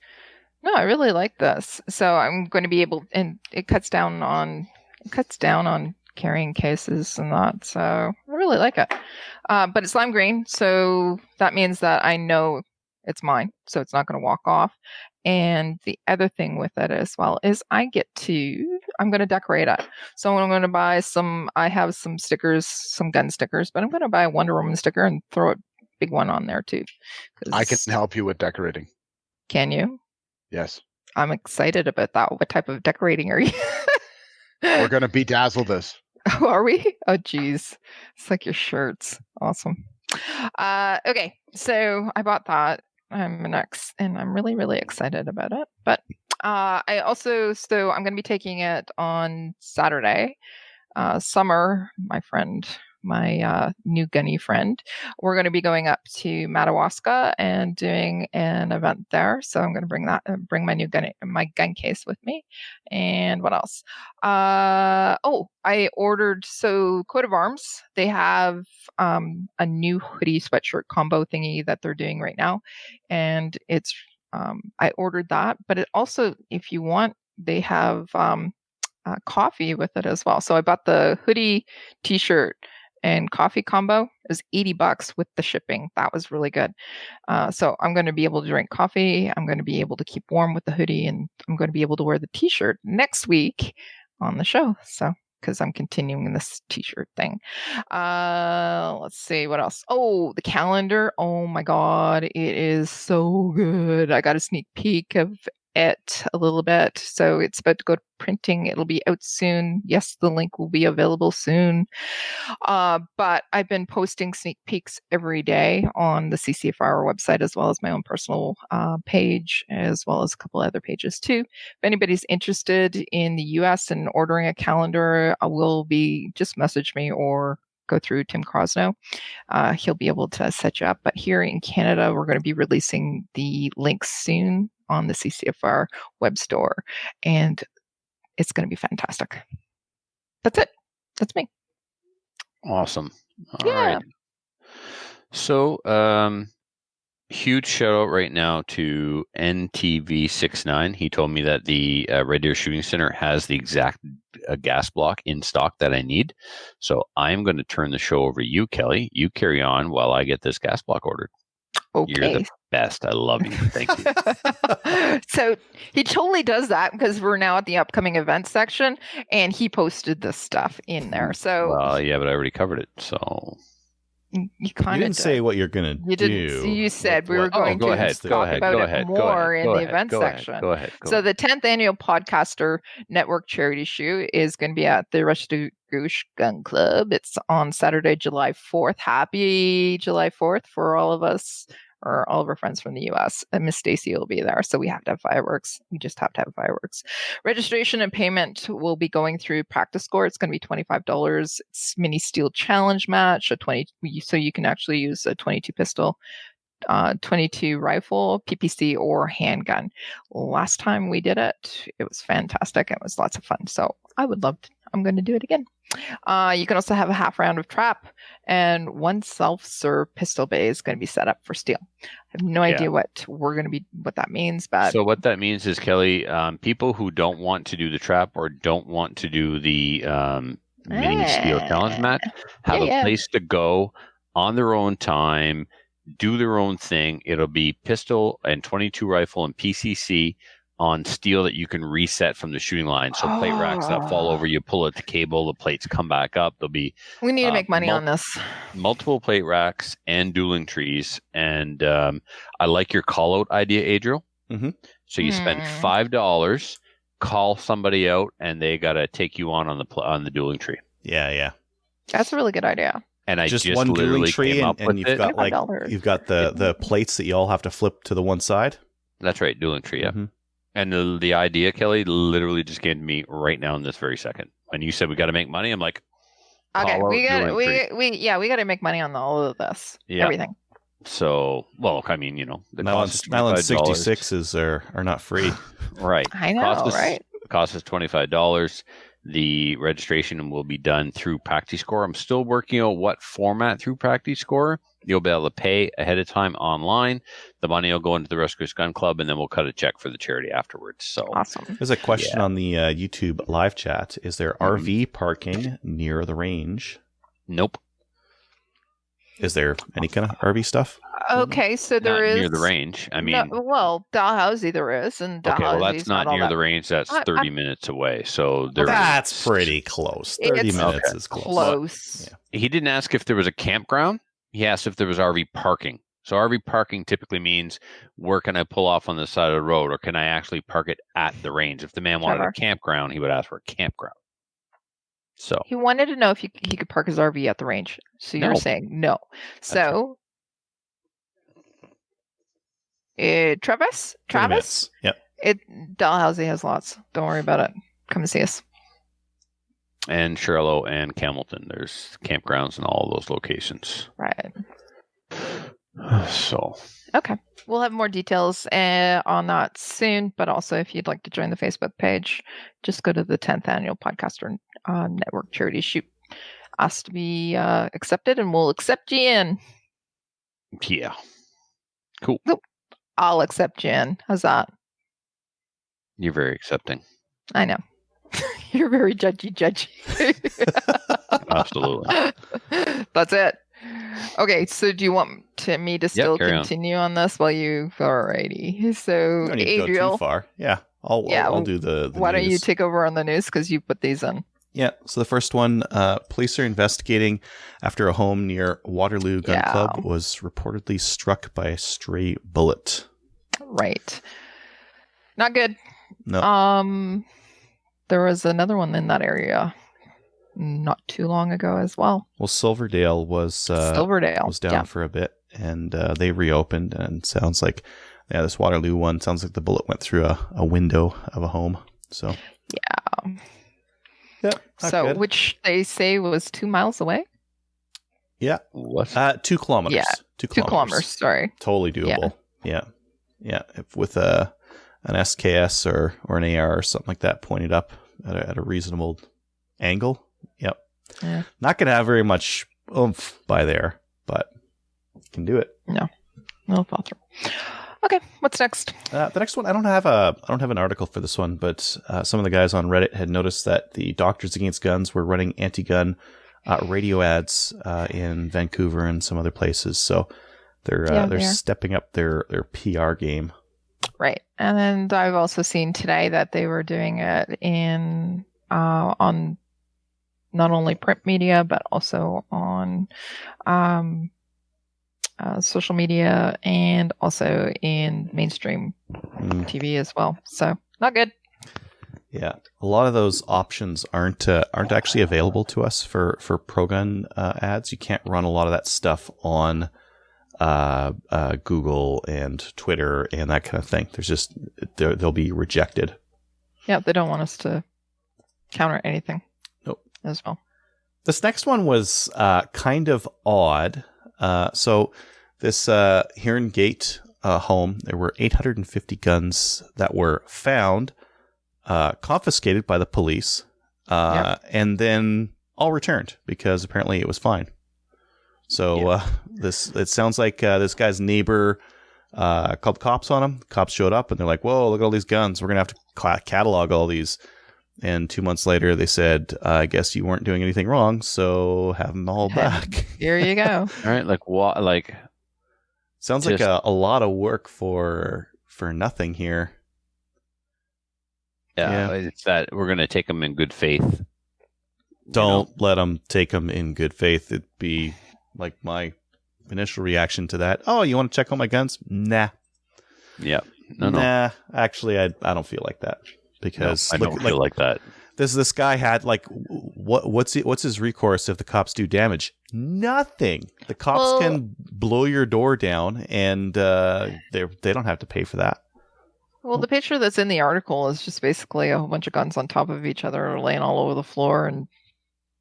S4: no, I really like this. So I'm going to be able, and it cuts down on carrying cases and that. So I really like it. But it's lime green, so that means that I know it's mine, so it's not going to walk off. And the other thing with it as well is I'm going to decorate it. So I'm going to buy I have some stickers, some gun stickers, but I'm going to buy a Wonder Woman sticker and throw a big one on there too.
S6: I can help you with decorating.
S4: Can you?
S6: Yes.
S4: I'm excited about that. What type of decorating are you?
S6: We're going to bedazzle this.
S4: Oh, are we? Oh, geez. It's like your shirts. Awesome. Okay. So I bought that. I'm really, really excited about it. But I'm going to be taking it on Saturday. Summer, my friend my new gunny friend. We're going to be going up to Madawaska and doing an event there. So I'm going to bring my gun case with me. And what else? I ordered, so Coat of Arms, they have a new hoodie sweatshirt combo thingy that they're doing right now. And it's, I ordered that, but it also, if you want, they have coffee with it as well. So I bought the hoodie, t-shirt, and coffee combo. It was $80 with the shipping. That was really good. So I'm going to be able to drink coffee. I'm going to be able to keep warm with the hoodie, and I'm going to be able to wear the t-shirt next week on the show. So, because I'm continuing this t-shirt thing. Let's see what else. Oh, the calendar. Oh my God. It is so good. I got a sneak peek of it a little bit. So it's about to go to printing. It'll be out soon. Yes, the link will be available soon. But I've been posting sneak peeks every day on the CCFR website, as well as my own personal page, as well as a couple other pages too. If anybody's interested in the US and ordering a calendar, just message me or go through Tim Crosno. He'll be able to set you up. But here in Canada, we're going to be releasing the links soon on the CCFR web store, and it's going to be fantastic. That's it. That's me.
S3: Awesome. All right. So, huge shout out right now to NTV69. He told me that the Red Deer Shooting Center has the exact gas block in stock that I need. So I'm going to turn the show over to you, Kelly. You carry on while I get this gas block ordered.
S4: Okay.
S3: You're the best. I love you. Thank you.
S4: So he totally does that because we're now at the upcoming events section, and he posted this stuff in there. So
S3: Well, yeah, but I already covered it. So
S4: you kind of
S5: didn't say what you're going to do.
S4: You didn't. You said we were going to talk about it more in the event section.
S3: Go ahead.
S4: So the 10th annual Podcaster Network Charity Shoot is going to be at the Restigouche Gun Club. It's on Saturday, July 4th. Happy July 4th for all of us, or all of our friends from the U.S. And Miss Stacy will be there, so we have to have fireworks. We just have to have fireworks. Registration and payment will be going through Practice Score. It's going to be $25. It's mini steel challenge match, so you can actually use a 22 pistol, 22 rifle, PPC, or handgun. Last time we did it, it was fantastic. It was lots of fun. So I'm going to do it again. You can also have a half round of trap, and one self-serve pistol bay is going to be set up for steel. I have no idea what that means, but
S3: so what that means is, Kelly, people who don't want to do the trap or don't want to do the mini steel challenge match have a place to go on their own time, do their own thing. It'll be pistol and 22 rifle and PCC on steel that you can reset from the shooting line. So plate racks that fall over, you pull at the cable, the plates come back up. There'll be
S4: we need to make money on this.
S3: Multiple plate racks and dueling trees. And I like your call out idea, Adriel.
S5: Mm-hmm.
S3: So you spend $5, call somebody out, and they got to take you on the dueling tree.
S5: Yeah.
S4: That's a really good idea.
S3: And I just
S5: one dueling
S3: literally
S5: tree,
S3: came up
S5: and
S3: with
S5: you've
S3: it.
S5: got you've got the plates that you all have to flip to the one side.
S3: That's right, dueling tree. Yeah.
S5: Mm-hmm.
S3: And the idea, Kelly, literally just came to me right now in this very second. When you said we got to make money, I'm like,
S4: okay, we got to make money on all of this, everything.
S3: So, well, I mean, the
S5: Nylon 66s are not free,
S3: right?
S4: I know, right?
S3: Cost us $25. The registration will be done through PractiScore. I'm still working out what format through PractiScore. You'll be able to pay ahead of time online. The money will go into the Restigouche Gun Club, and then we'll cut a check for the charity afterwards. So
S4: awesome.
S5: There's a question on the YouTube live chat. Is there RV parking near the range?
S3: Nope.
S5: Is there any kind of RV stuff?
S4: Okay, so there is
S3: near the range. I mean,
S4: Dalhousie there is, and Dalhousie's
S3: well, that's not near the range. That's 30 minutes away. So
S5: that's pretty close. 30 minutes is close.
S3: Yeah. He didn't ask if there was a campground. He asked if there was RV parking. So RV parking typically means where can I pull off on the side of the road, or can I actually park it at the range? If the man wanted a campground, he would ask for a campground. So
S4: he wanted to know if he could park his RV at the range. So you're saying no. So Travis?
S5: Yep.
S4: Dalhousie has lots. Don't worry about it. Come and see us.
S3: And Charlotte and Campbellton. There's campgrounds in all of those locations.
S4: Right.
S3: So.
S4: Okay. We'll have more details on that soon, but also if you'd like to join the Facebook page, just go to the 10th Annual Podcaster Network Charity Shoot. Ask to be accepted, and we'll accept you in.
S3: Yeah. Cool.
S4: I'll accept you in. How's that?
S3: You're very accepting.
S4: I know. You're very judgy.
S3: Absolutely.
S4: That's it. Okay, so do you want me to still continue on this while you... Alrighty. So,
S5: You don't need to go
S4: Adriel...
S5: too far. Yeah, I'll do the
S4: Why don't you
S5: news.
S4: take over on the news, because you put these in.
S5: Yeah, so the first one, police are investigating after a home near Waterloo Gun Club was reportedly struck by a stray bullet.
S4: Right. Not good.
S5: No.
S4: There was another one in that area not too long ago as well.
S5: Well, Silverdale was down for a bit, and they reopened, and sounds like this Waterloo one sounds like the bullet went through a window of a home. So yeah.
S4: So
S5: good.
S4: which they say was 2 miles away.
S3: Yeah. What?
S5: 2 kilometers.
S4: Yeah.
S5: 2
S4: 2 kilometers. Sorry.
S5: Totally doable. Yeah. If with an SKS or an AR or something like that pointed up at a reasonable angle. Yep.
S4: Yeah.
S5: Not gonna have very much oomph by there, but can do it.
S4: No fall through. Okay, what's next?
S5: The next one, I don't have an article for this one, but some of the guys on Reddit had noticed that the Doctors Against Guns were running anti-gun radio ads in Vancouver and some other places. So they're stepping up their PR game. Right,
S4: and then I've also seen today that they were doing it in on not only print media but also on social media and also in mainstream TV as well. So not good.
S5: Yeah, a lot of those options aren't actually available to us for pro-gun ads. You can't run a lot of that stuff on Google and Twitter and that kind of thing. There's just they'll be rejected. Yeah, they don't want us to counter anything. Nope. As well. This next one was kind of odd. So this Heron Gate home, there were 850 guns that were found, confiscated by the police, and then all returned because apparently it was fine. So it sounds like this guy's neighbor called the cops on him. The cops showed up and they're like, "Whoa, look at all these guns. We're gonna have to catalog all these." And 2 months later, they said, "I guess you weren't doing anything wrong, so have them all back."
S4: Here you go.
S3: All right, like what? Like
S5: sounds like a lot of work for nothing here.
S3: Yeah, it's that we're gonna take them in good faith.
S5: Don't let them take them in good faith. It'd be like my initial reaction to that. Oh, you want to check out my guns? Nah.
S3: Yeah. No.
S5: Nah. Actually, I don't feel like that. Because
S3: I don't feel like that.
S5: This guy had like what's his recourse if the cops do damage? Nothing. The cops can blow your door down, and they don't have to pay for that.
S4: Well, the picture that's in the article is just basically a whole bunch of guns on top of each other, laying all over the floor, and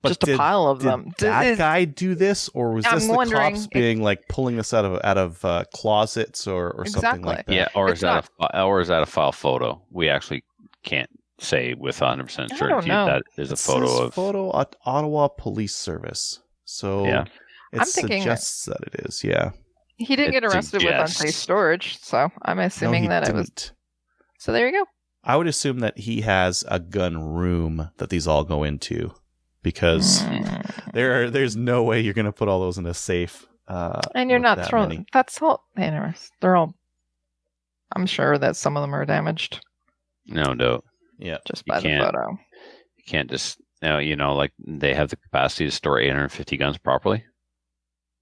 S4: just a pile of them.
S5: Did that guy do this, or was this the cops being like pulling this out of closets or something like that?
S3: Yeah, or is that a file photo? We actually can't say with 100% certainty that is a photo of
S5: Ottawa Police Service. So it suggests that it is. Yeah,
S4: he didn't get arrested with unsafe storage, so I'm assuming that it was. So there you go.
S5: I would assume that he has a gun room that these all go into, because there's no way you're going to put all those in a safe.
S4: And you're not throwing. Many. That's all. Anyways, they're all. I'm sure that some of them are damaged.
S3: No.
S5: Yeah.
S4: Just by the photo.
S3: You can't just like they have the capacity to store 850 guns properly.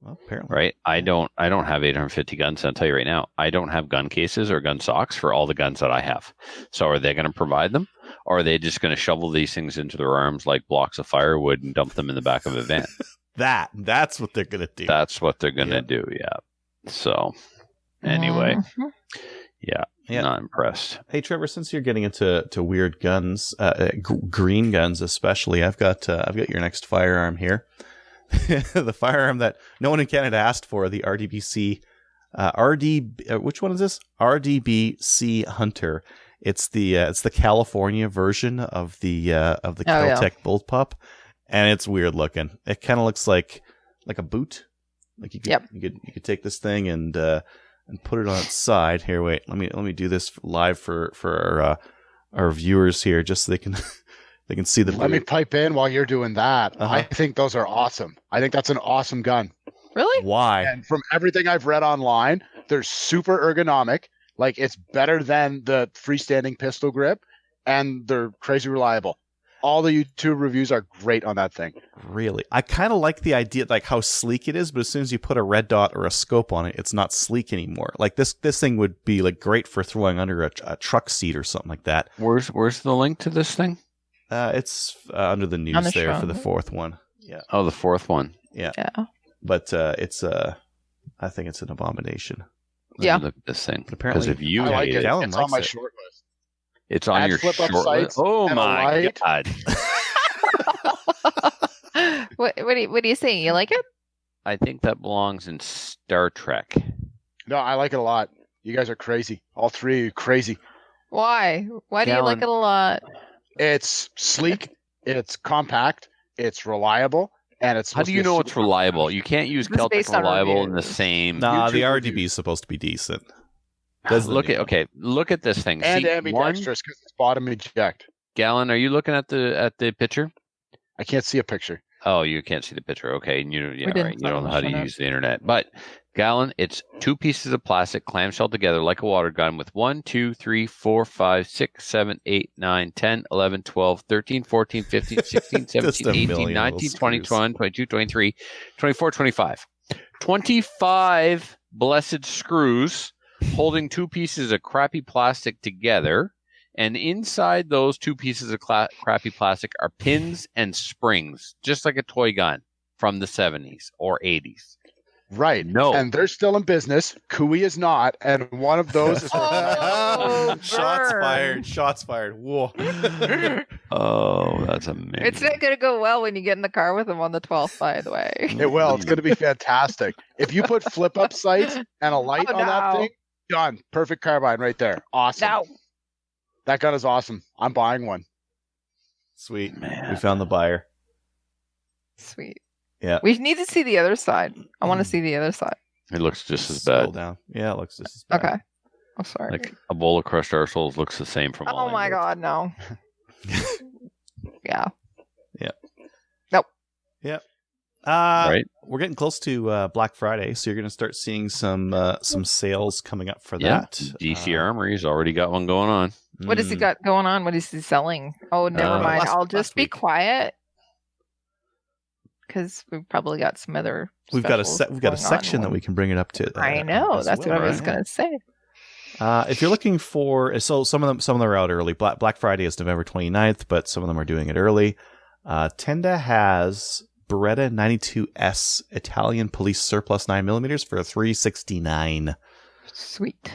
S5: Well, apparently.
S3: Right? I don't have 850 guns. I'll tell you right now, I don't have gun cases or gun socks for all the guns that I have. So are they going to provide them? Or are they just going to shovel these things into their arms like blocks of firewood and dump them in the back of a van?
S5: That's what they're going to do.
S3: That's what they're going to do, yeah. So, anyway.
S4: Mm-hmm.
S3: Yeah.
S5: Yeah.
S3: Not impressed.
S5: Hey, Trevor, since you're getting into weird guns, green guns especially, I've got your next firearm here. The firearm that no one in Canada asked for, the RDBC which one is this? RDBC Hunter. It's the California version of the Kel-Tec bullpup, and it's weird looking. It kind of looks like a boot. Like you could take this thing and put it on its side. Here, wait. Let me do this live for our viewers here, just so they can they can see the.
S6: Let me pipe in while you're doing that.
S5: Uh-huh.
S6: I think those are awesome. I think that's an awesome gun.
S4: Really?
S5: Why?
S6: And from everything I've read online, they're super ergonomic. Like, it's better than the freestanding pistol grip, and they're crazy reliable. All the YouTube reviews are great on that thing.
S5: Really? I kind of like the idea, like how sleek it is, but as soon as you put a red dot or a scope on it, it's not sleek anymore. Like this thing would be like great for throwing under a truck seat or something like that.
S3: Where's the link to this thing?
S5: It's under the news there for the fourth one. Yeah.
S3: Oh, the fourth one.
S5: Yeah.
S4: Yeah.
S5: But it's I think it's an abomination.
S3: Let
S4: Yeah.
S3: me look at this thing.
S5: Apparently-
S3: Because if you
S6: I like
S3: hate
S6: it.
S5: Gallen
S6: It's on
S5: likes
S6: my
S5: it.
S6: short list.
S3: it's on
S6: Add
S3: your
S6: flip-up
S3: short list.
S6: sights
S3: Oh
S6: and a
S3: my
S6: light.
S3: god!
S4: What do you say? You like it?
S3: I think that belongs in Star Trek.
S6: No, I like it a lot. You guys are crazy. All three of you crazy.
S4: Why? Why do you like
S3: Gallen.
S4: it a lot?
S6: It's sleek. It's compact. It's reliable. And it's
S3: How do you know it's reliable? You can't use
S4: It's
S3: Celtic
S4: based on
S3: reliable in the
S4: reviews.
S3: same.
S5: Nah, the
S6: YouTube
S5: RDB
S6: reviews.
S5: is supposed to be decent.
S3: Look at this thing.
S6: And
S3: See,
S6: ambidextrous because it's bottom eject.
S3: Gallen, are you looking at the picture?
S6: I can't see a picture.
S3: Oh, you can't see the picture. Okay, and you
S4: didn't
S3: right. You don't know how to
S4: publish on
S3: use the internet. But Gallen, it's two pieces of plastic clamshell together like a water gun with 1, 2, 3, 4, 5, 6, 7, 8, 9, 10, 11, 12, 13, 14, 15, 16, 17, 18, 19, 20, 21, 22, 23, 24, 25. 25 blessed screws holding two pieces of crappy plastic together. And inside those two pieces of crappy plastic are pins and springs, just like a toy gun from the 70s or 80s.
S6: Right.
S3: No.
S6: And they're still in business. Kui is not. And one of those is.
S4: Oh,
S5: Shots
S4: burn.
S5: fired. Shots fired. Whoa.
S3: Oh, that's amazing.
S4: It's not going to go well when you get in the car with him on the 12th, by the way.
S6: It will. It's going to be fantastic. If you put flip up sights and a light
S4: Oh,
S6: on that
S4: no.
S6: thing, done. Perfect carbine right there. Awesome.
S4: No.
S6: That gun is awesome. I'm buying one.
S5: Sweet.
S3: Man.
S5: We found the buyer.
S4: Sweet.
S5: Yeah.
S4: We need to see the other side. I want to see the other side.
S3: It looks just as
S5: Scroll
S3: bad.
S5: down. Yeah, it looks just as bad.
S4: Okay. I'm sorry.
S3: Like a bowl of crushed arseholes looks the same from all
S4: Oh my
S3: angles.
S4: God, no. Yeah.
S3: Right?
S5: We're getting close to Black Friday, so you're going to start seeing some sales coming up for
S3: Yeah.
S5: that.
S3: DC Armory's already got one going on.
S4: What has he got going on? What is he selling? Oh, never mind.
S5: last-
S4: I'll
S5: last
S4: just be
S5: week.
S4: quiet because we've probably got some other.
S5: We've got a
S4: specials
S5: we've got a
S4: going on.
S5: section that we can bring it up to.
S4: I know.
S5: as
S4: That's
S5: well,
S4: what I was
S5: right?
S4: going to say.
S5: If you're looking for, so some of them are out early. Black Friday is November 29th, but some of them are doing it early. Tenda has Beretta 92S Italian Police Surplus 9mm for $369.
S4: Sweet.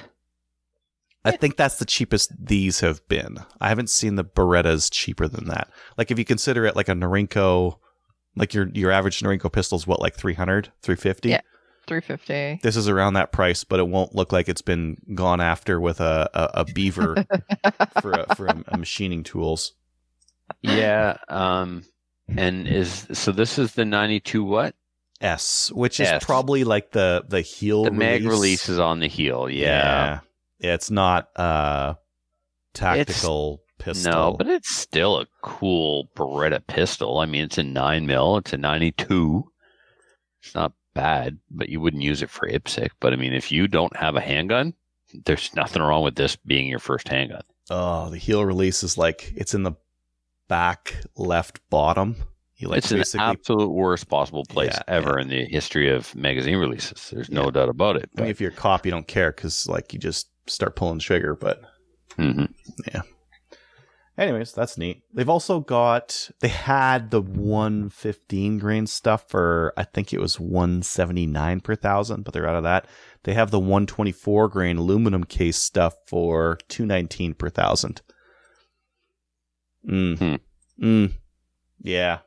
S5: I think that's the cheapest these have been. I haven't seen the Berettas cheaper than that. Like if you consider it like a Norinco, like your average Norinco pistol's what, like 300, 350?
S4: Yeah. 350.
S5: This is around that price, but it won't look like it's been gone after with a beaver for a machining tools.
S3: Yeah. And this is the 92 what?
S5: S, which is
S3: S.
S5: probably like the heel
S3: The mag
S5: release.
S3: release is on the heel. Yeah.
S5: Yeah, it's not tactical pistol.
S3: No, but it's still a cool Beretta pistol. I mean, it's a 9mm. It's a 92. It's not bad, but you wouldn't use it for IPSC. But I mean, if you don't have a handgun, there's nothing wrong with this being your first handgun.
S5: Oh, the heel release is like it's in the back left bottom. You like
S3: It's an
S5: basically
S3: absolute worst possible place
S5: Yeah,
S3: ever in the history of magazine releases. There's no
S5: Yeah.
S3: doubt about it.
S5: I mean, if you're a cop, you don't care because like you just start pulling the trigger. But
S3: Mhm.
S5: Anyways, that's neat. They've also they had the 115 grain stuff for, I think it was 179 per thousand, but they're out of that. They have the 124 grain aluminum case stuff for 219 per thousand. Yeah.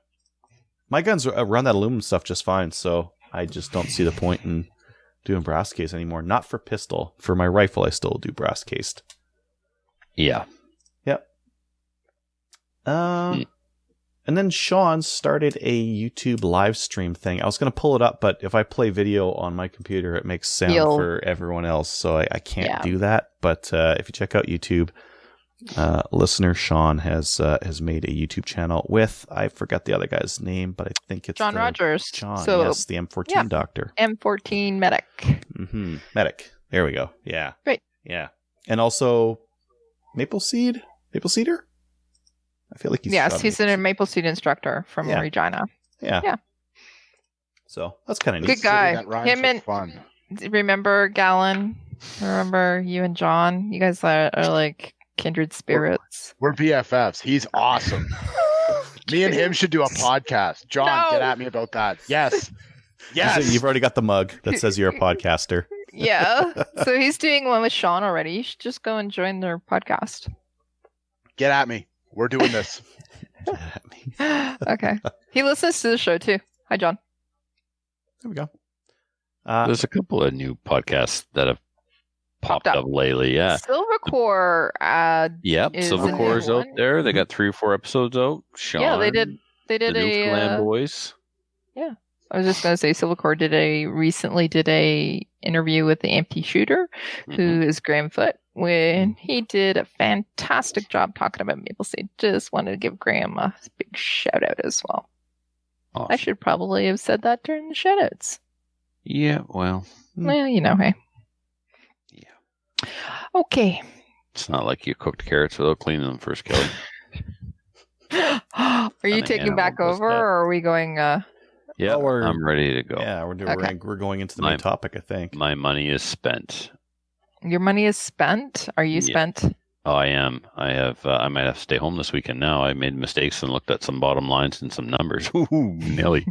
S5: My guns run that aluminum stuff just fine, so I just don't see the point in doing brass case anymore. Not for pistol. For my rifle, I still do brass cased.
S3: Yeah.
S5: Yep. And then Sean started a YouTube live stream thing. I was going to pull it up, but if I play video on my computer, it makes sound for everyone else, so I can't do that. But if you check out YouTube, listener Sean has made a YouTube channel with, I forgot the other guy's name, but I think it's
S4: John Rogers.
S5: John,
S4: so,
S5: yes, the M14 doctor.
S4: M14 medic.
S5: Mm-hmm. Medic. There we go. Yeah.
S4: Great.
S5: Yeah. And also Maple Cedar? I feel like
S4: he's a Maple Seed instructor from Regina.
S5: Yeah. So that's kind of neat.
S4: Good guy.
S6: Him and fun.
S4: Remember Gallen? Remember you and John? You guys are like kindred spirits.
S6: We're BFFs. He's awesome. Me and him should do a podcast. John, get at me about that. Yes.
S5: You've already got the mug that says you're a podcaster.
S4: Yeah. So he's doing one with Sean already. You should just go and join their podcast.
S6: Get at me. We're doing this.
S4: Okay. He listens to the show too. Hi, John.
S5: There we go.
S3: There's a couple of new podcasts that have popped up lately. Yeah.
S4: Silvercore.
S3: Yep. Silvercore's out there. They got 3 or 4 episodes out. Sean,
S4: yeah, they did
S3: the Newfoundland boys.
S4: Yeah. I was just going to say Silvercore recently did a interview with the Empty Shooter, who is Graham Foote, when he did a fantastic job talking about Maple Seed. Just wanted to give Graham a big shout out as well. Awesome. I should probably have said that during the shout outs.
S3: Yeah, well.
S4: Well, hey.
S3: Yeah.
S4: Okay.
S3: It's not like you cooked carrots without cleaning them first, Kelly.
S4: Are you taking back over, or are we going...
S3: Yeah, I'm ready to go.
S5: Yeah, we're going into the main topic, I think.
S3: My money is spent.
S4: Your money is spent? Are you spent?
S3: Oh, I am. I have. I might have to stay home this weekend now. I made mistakes and looked at some bottom lines and some numbers. Ooh, Nelly.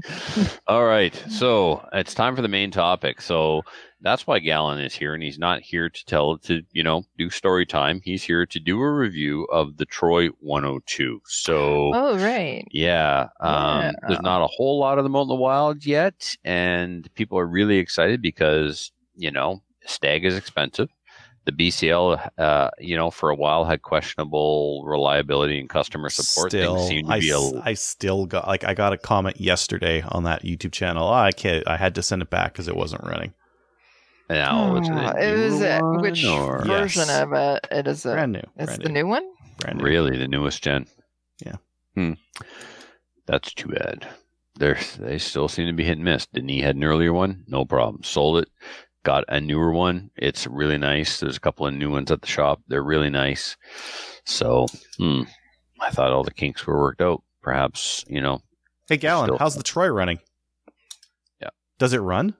S3: All right, so it's time for the main topic. So that's why Gallen is here, and he's not here to do story time. He's here to do a review of the Troy 102. So,
S4: right.
S3: Yeah. There's not a whole lot of them out in the wild yet, and people are really excited because Stag is expensive. The BCL, for a while had questionable reliability and customer support.
S5: I still got I got a comment yesterday on that YouTube channel. I had to send it back because it wasn't running.
S3: Now,
S4: which version of it? It is
S5: brand new.
S4: It's the new one.
S5: Brand new.
S3: Really, the newest gen.
S5: Yeah.
S3: That's too bad. They still seem to be hit and miss. Denis had an earlier one, no problem. Sold it. Got a newer one. It's really nice. There's a couple of new ones at the shop. They're really nice. So, I thought all the kinks were worked out. Perhaps,
S5: Hey, Gallen, how's the Troy running?
S3: Yeah.
S5: Does it run?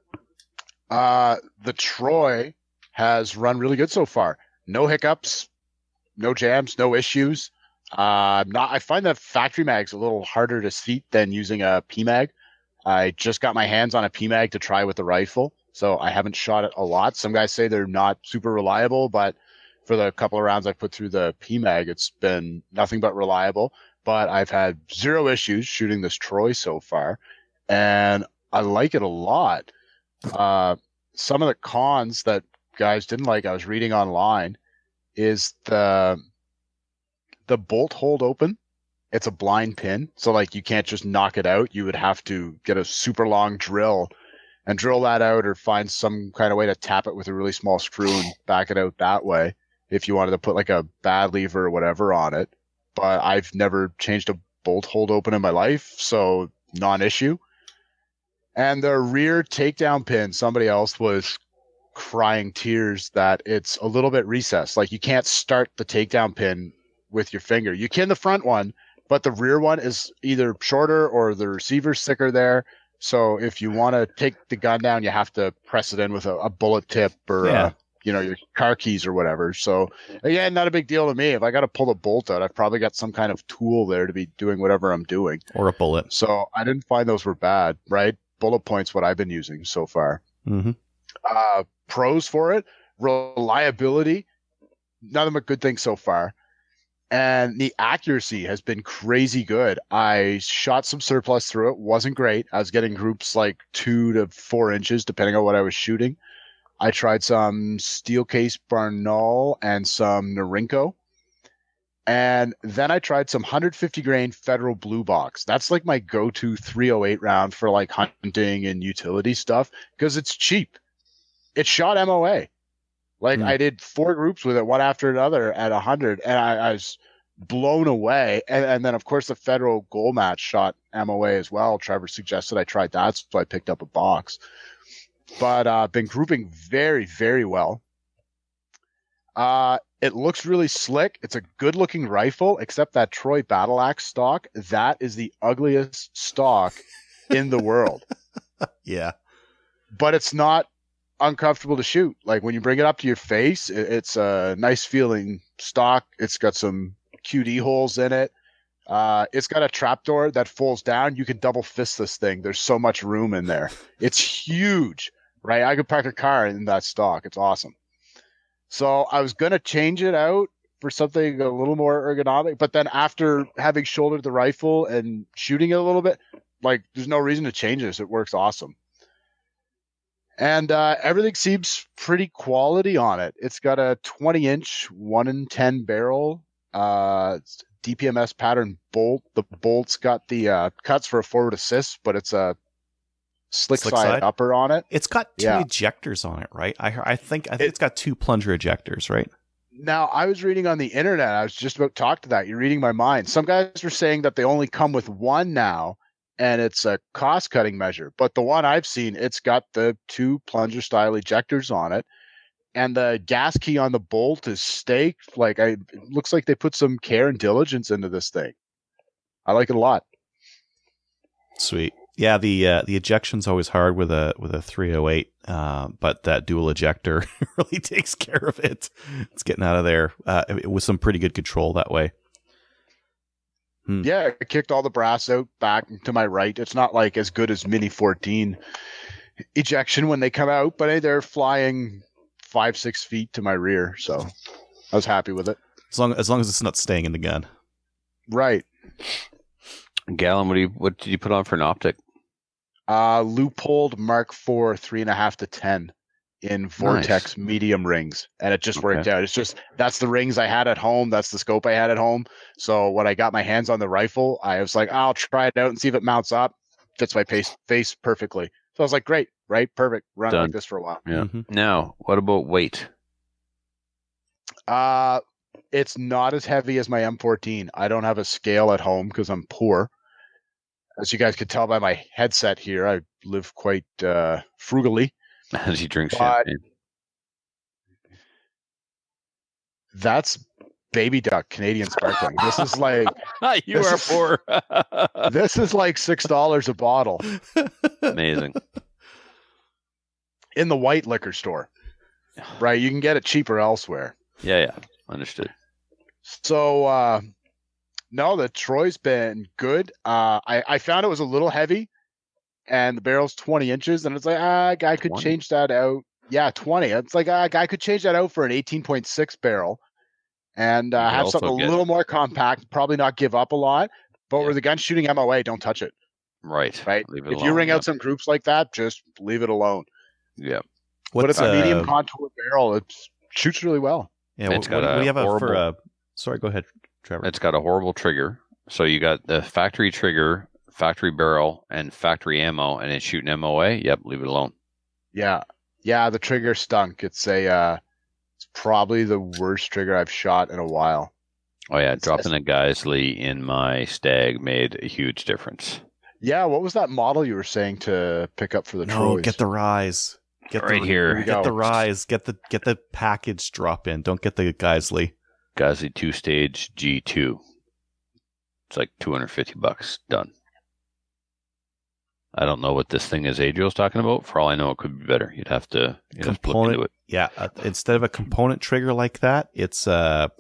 S6: The Troy has run really good so far. No hiccups, no jams, no issues. I find that factory mag's a little harder to seat than using a PMag. I just got my hands on a PMag to try with the rifle. So I haven't shot it a lot. Some guys say they're not super reliable, but for the couple of rounds I put through the PMag, it's been nothing but reliable. But I've had 0 issues shooting this Troy so far, and I like it a lot. Some of the cons that guys didn't like, I was reading online, is the bolt hold open. It's a blind pin, so you can't just knock it out. You would have to get a super long drill and drill that out, or find some kind of way to tap it with a really small screw and back it out that way if you wanted to put a bad lever or whatever on it. But I've never changed a bolt hold open in my life, so non-issue. And the rear takedown pin, somebody else was crying tears that it's a little bit recessed. You can't start the takedown pin with your finger. You can the front one, but the rear one is either shorter or the receiver's thicker there. So if you want to take the gun down, you have to press it in with a bullet tip or your car keys or whatever. So again, not a big deal to me. If I got to pull the bolt out, I've probably got some kind of tool there to be doing whatever I'm doing.
S5: Or a bullet.
S6: So I didn't find those were bad, right? Bullet point's what I've been using so far.
S5: Mm-hmm.
S6: Pros for it, reliability, none of them are good things so far. And the accuracy has been crazy good. I shot some surplus through it. Wasn't great. I was getting groups like 2 to 4 inches, depending on what I was shooting. I tried some Steelcase Barnaul and some Norinco. And then I tried some 150 grain Federal Blue Box. That's like my go-to 308 round for like hunting and utility stuff because it's cheap. It shot MOA. Like I did 4 groups with it, one after another at 100, and I was blown away. And then of course the Federal Gold Match shot MOA as well. Trevor suggested I tried that, so I picked up a box. But been grouping very, very well. It looks really slick. It's a good looking rifle, except that Troy Battle Axe stock. That is the ugliest stock in the world.
S5: Yeah.
S6: But it's not uncomfortable to shoot. Like when you bring it up to your face, it's a nice feeling stock. It's got some QD holes in it. It's got a trapdoor that folds down. You can double fist this thing. There's so much room in there. It's huge, right? I could park a car in that stock. It's awesome. So I was going to change it out for something a little more ergonomic, but then after having shouldered the rifle and shooting it a little bit, like there's no reason to change this. It works awesome. And everything seems pretty quality on it. It's got a 20-inch 1 in 10 barrel, DPMS pattern bolt. The bolt's got the cuts for a forward assist, but it's a slick side upper on it.
S5: It's got 2 ejectors on it, right? I think it's got 2 plunger ejectors, right?
S6: Now, I was reading on the internet. I was just about to talk to that. You're reading my mind. Some guys were saying that they only come with 1 now, and it's a cost-cutting measure. But the one I've seen, it's got the 2 plunger-style ejectors on it, and the gas key on the bolt is staked. Like it looks like they put some care and diligence into this thing. I like it a lot.
S5: Sweet. Yeah, the ejection's always hard with a 308, but that dual ejector really takes care of it. It's getting out of there with some pretty good control that way.
S6: Yeah, it kicked all the brass out back to my right. It's not like as good as Mini 14 ejection when they come out, but hey, they're flying 5-6 feet to my rear, so I was happy with it.
S5: As long as it's not staying in the gun.
S6: Right.
S3: Gallen, what did you put on for an optic?
S6: Loophole Mark IV 3.5 to 10 in Vortex medium rings, and it just worked out. It's just that's the rings I had at home. That's the scope I had at home. So when I got my hands on the rifle, I was like, I'll try it out and see if it mounts up. Fits my face perfectly. So I was like, great, right, perfect. Run like this for a while.
S3: Yeah. Mm-hmm. Now, what about weight?
S6: It's not as heavy as my M14. I don't have a scale at home because I'm poor. As you guys could tell by my headset here, I live quite frugally.
S3: As you drink champagne.
S6: That's Baby Duck Canadian Sparkling. This is like
S3: you are poor.
S6: This is like $6 a bottle.
S3: Amazing.
S6: In the white liquor store, right? You can get it cheaper elsewhere.
S3: Yeah, understood.
S6: So, no, the Troy's been good. I found it was a little heavy, and the barrel's 20 inches, and it's like, a guy could
S3: 20?
S6: change that out. Yeah, 20. It's like a guy could change that out for an 18.6 barrel and have something a little more compact, probably not give up a lot. But where the gun's shooting MOA, don't touch it.
S3: Right.
S6: If you ring out some groups like that, just leave it alone.
S3: Yeah.
S6: But it's a medium contour barrel. It shoots really well.
S5: Yeah,
S3: it's got
S5: what do you have for a... Sorry, go ahead, Trevor.
S3: It's got a horrible trigger. So you got the factory trigger, factory barrel, and factory ammo, and it's shooting MOA. Yep, leave it alone.
S6: Yeah, the trigger stunk. It's it's probably the worst trigger I've shot in a while.
S3: Oh yeah, dropping a Geisley in my Stag made a huge difference.
S6: Yeah, what was that model you were saying to pick up for the Troys?
S5: Get the Rise.
S3: Here.
S5: Get the Rise. Get the package drop in. Don't get the Geisley.
S3: Geisley 2-stage G2. It's like $250. Done. I don't know what this thing is Adriel's talking about. For all I know, it could be better. You'd have to look into it.
S5: Yeah, instead of a component trigger like that, it's a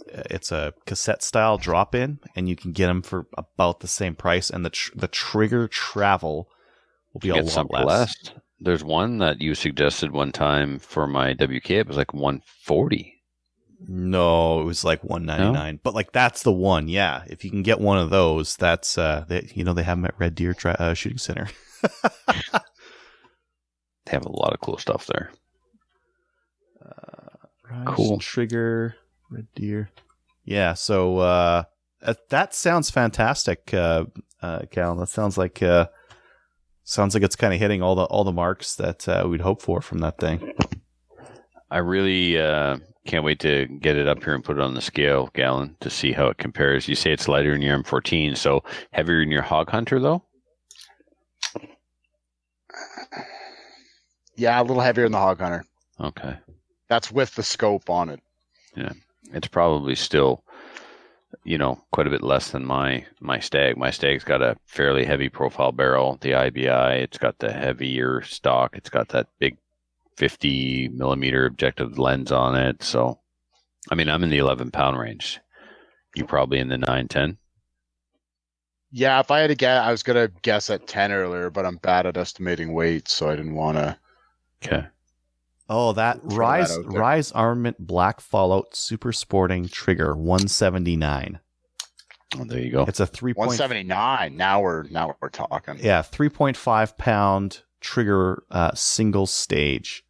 S5: cassette style drop in, and you can get them for about the same price, and the trigger travel will be a lot less.
S3: There's one that you suggested one time for my WK. It was like 140.
S5: No, it was like $199. No? But like that's the one. Yeah, if you can get one of those, that's they have them at Red Deer Shooting Center.
S3: They have a lot of cool stuff there.
S5: Cool trigger, Red Deer. Yeah, so that sounds fantastic, Gallen. That sounds like it's kind of hitting all the marks that we'd hope for from that thing.
S3: I really can't wait to get it up here and put it on the scale, Gallen, to see how it compares. You say it's lighter than your M14, so heavier than your Hog Hunter, though?
S6: Yeah, a little heavier than the Hog Hunter.
S3: Okay.
S6: That's with the scope on it.
S3: Yeah. It's probably still, quite a bit less than my Stag. My Stag's got a fairly heavy profile barrel, the IBI. It's got the heavier stock. It's got that big 50 millimeter objective lens on it. So, I'm in the 11-pound range. You probably in the 9-10?
S6: Yeah, if I had to guess, I was going to guess at 10 earlier, but I'm bad at estimating weight, so I didn't want to.
S3: Okay.
S5: Oh, that Rise Armament Black Fallout Super Sporting Trigger 179.
S3: Oh, there you go.
S5: It's a
S6: 179. Now we're talking.
S5: Yeah, 3.5 pound trigger single stage.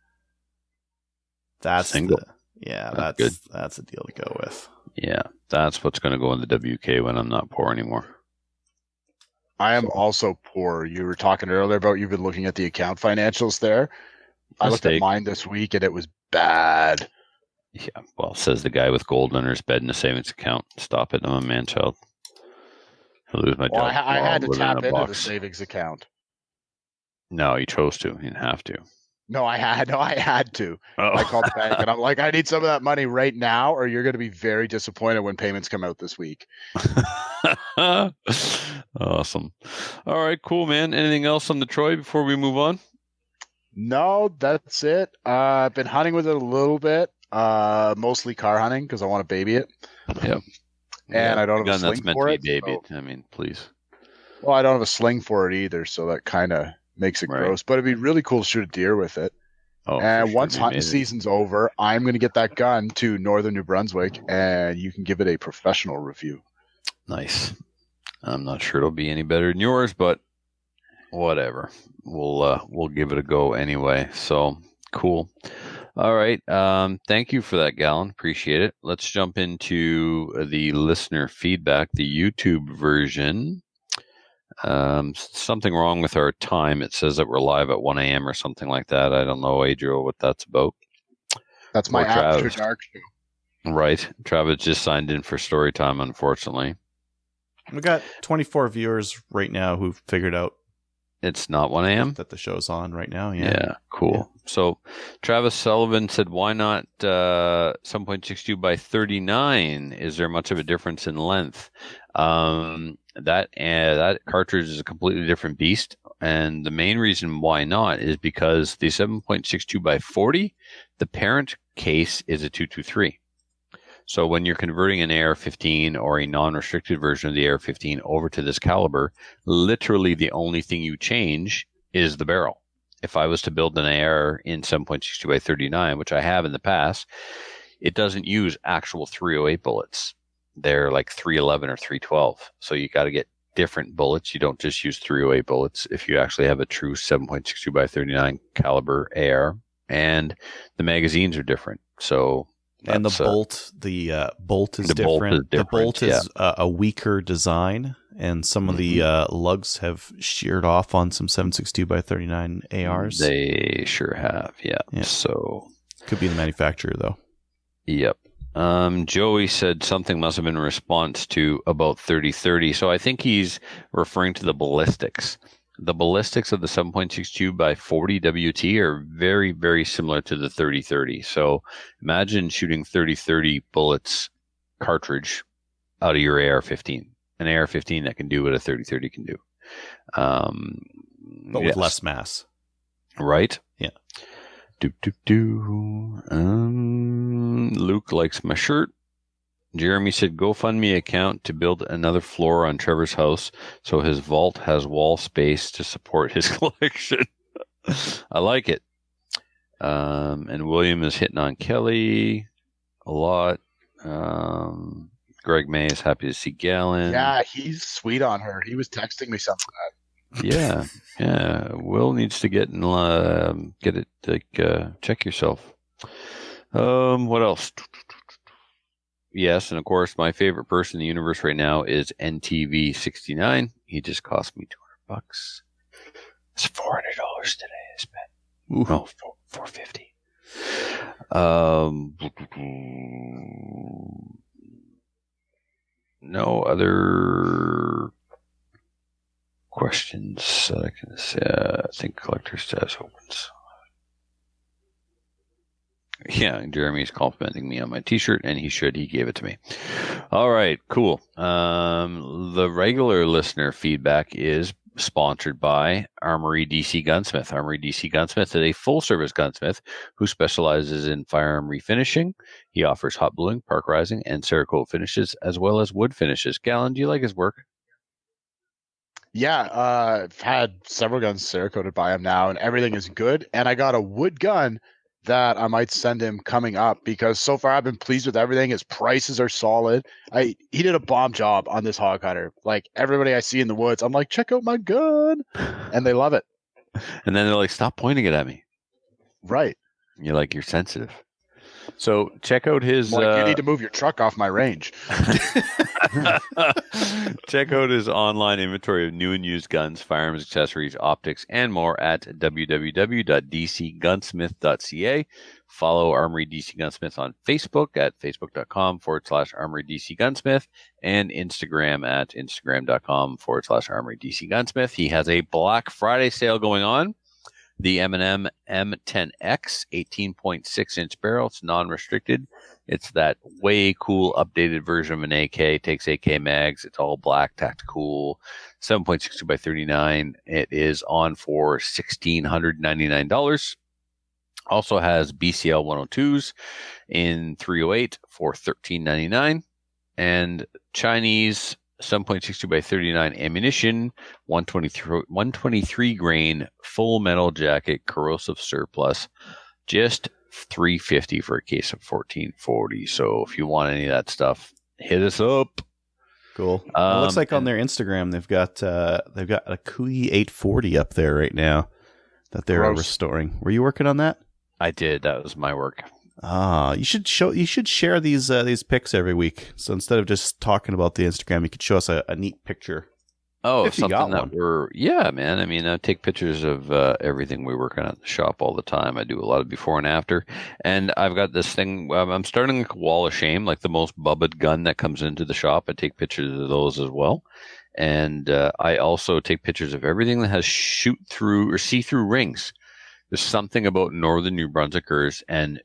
S5: That's
S3: single.
S5: That's
S3: good.
S5: That's a deal to go with.
S3: Yeah, that's what's going to go in the WK when I'm not poor anymore.
S6: I am also poor. You were talking earlier about you've been looking at the account financials there. I looked at mine this week and it was bad.
S3: Yeah, well, says the guy with gold under his bed in a savings account. Stop it, I'm a man-child. I'll lose my job.
S6: I had to tap into the savings account.
S3: No, you chose to. You didn't have to.
S6: No, I had to.
S3: Uh-oh.
S6: I called the bank and I'm like, I need some of that money right now, or you're going to be very disappointed when payments come out this week.
S3: Awesome. All right, cool, man. Anything else on the Troy before we move on?
S6: No, that's it. I've been hunting with it a little bit, mostly car hunting because I want to baby it.
S3: Yep.
S6: And I don't have a sling
S3: that's meant
S6: for
S3: to
S6: it.
S3: be babied.
S6: So.
S3: Please.
S6: Well, I don't have a sling for it either, so that kind of makes it gross. But it'd be really cool to shoot a deer with it.
S3: Oh,
S6: and once hunting season's over, I'm going to get that gun to northern New Brunswick, and you can give it a professional review.
S3: Nice. I'm not sure it'll be any better than yours, but whatever. We'll give it a go anyway. So cool. All right. Thank you for that, Gallen. Appreciate it. Let's jump into the listener feedback, the YouTube version. Something wrong with our time. It says that we're live at 1 a.m. or something like that. I don't know, Adriel, what that's about.
S6: That's my After Dark show.
S3: Right. Travis just signed in for story time, unfortunately.
S5: We got 24 viewers right now who've figured out
S3: it's not 1 a.m.
S5: that the show's on right now.
S3: Yeah, cool. Yeah. So Travis Sullivan said, why not 7.62 by 39? Is there much of a difference in length? That cartridge is a completely different beast. And the main reason why not is because the 7.62 by 40, the parent case is a 223. So when you're converting an AR-15 or a non-restricted version of the AR-15 over to this caliber, literally the only thing you change is the barrel. If I was to build an AR in 7.62 by 39, which I have in the past, it doesn't use actual 308 bullets. They're like 311 or 312. So you got to get different bullets. You don't just use 308 bullets if you actually have a true 7.62 by 39 caliber AR. And the magazines are different. So
S5: and the bolt is different. The bolt is a weaker design, and some of the lugs have sheared off on some 7.62 by 39 ARs.
S3: They sure have, yeah. So
S5: could be the manufacturer though.
S3: Yep. Joey said something must have been in response to about 3030. So I think he's referring to the ballistics. The ballistics of the 7.62 by 40 WT are very, very similar to the 3030. So imagine shooting 3030 bullets cartridge out of your AR-15. An AR-15 that can do what a 3030 can do.
S5: but with less mass.
S3: Right?
S5: Yeah.
S3: Luke likes my shirt. Jeremy said GoFundMe account to build another floor on Trevor's house so his vault has wall space to support his collection. I like it. And William is hitting on Kelly a lot. Greg May is happy to see Gallen.
S6: Yeah, he's sweet on her. He was texting me something.
S3: Yeah. Will needs to get it. Check yourself. What else? Yes, and of course, my favorite person in the universe right now is NTV69. He just cost me $200. It's $400 today. I spent. No, $450. No other questions that I can say. I think collector status opens. Yeah, Jeremy's complimenting me on my t-shirt, and he should. He gave it to me. All right, cool. The regular listener feedback is sponsored by Armory DC Gunsmith. Armory DC Gunsmith is a full-service gunsmith who specializes in firearm refinishing. He offers hot bluing, parkerizing, and Cerakote finishes, as well as wood finishes. Gallen, do you like his work?
S6: Yeah, I've had several guns Cerakoted by him now, and everything is good. And I got a wood gun that I might send him coming up because so far I've been pleased with everything. His prices are solid. He did a bomb job on this hog hunter. Like everybody I see in the woods, I'm like, check out my gun, and they love it.
S3: And then they're like, stop pointing it at me.
S6: Right.
S3: You're like, you're sensitive. So check out his.
S6: You need to move your truck off my range.
S3: Check out his online inventory of new and used guns, firearms, accessories, optics, and more at www.dcgunsmith.ca. Follow Armory DC Gunsmith on Facebook at facebook.com/Armory DC Gunsmith and Instagram at instagram.com/Armory DC Gunsmith. He has a Black Friday sale going on. The M&M M10X 18.6 inch barrel. It's non-restricted. It's that way cool updated version of an AK. Takes AK mags. It's all black, tactical. 7.62 by 39. It is on for $1,699. Also has BCL 102s in 308 for $1,399. And Chinese 7.62 by 39 ammunition, 123 grain full metal jacket, corrosive surplus, just $350 for a case of 1440. So if you want any of that stuff, hit us up.
S5: Cool. It looks like on their Instagram they've got a Kui 840 up there right now that they're restoring. Were you working on that?
S3: I did. That was my work.
S5: You should share these pics every week. So instead of just talking about the Instagram, you could show us a neat picture.
S3: Oh,
S5: if you
S3: something
S5: got
S3: that yeah, man. I mean, I take pictures of everything we work on at the shop all the time. I do a lot of before and after. And I've got this thing. I'm starting like a wall of shame, like the most bubbed gun that comes into the shop. I take pictures of those as well. And I also take pictures of everything that has shoot-through or see-through rings. There's something about Northern New Brunswickers and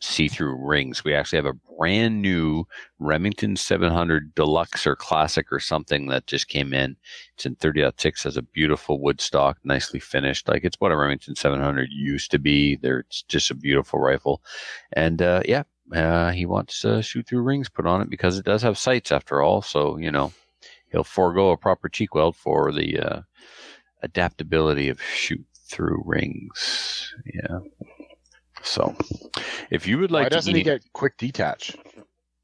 S3: see-through rings. We actually have a brand new Remington 700 Deluxe or Classic or something that just came in. It's in 30-06, has a beautiful wood stock, nicely finished. Like it's what a Remington 700 used to be. It's just a beautiful rifle. And he wants shoot-through rings put on it because it does have sights after all. So, he'll forego a proper cheek weld for the adaptability of shoot-through rings. Yeah. So, if you would like
S6: Why doesn't he get quick detach?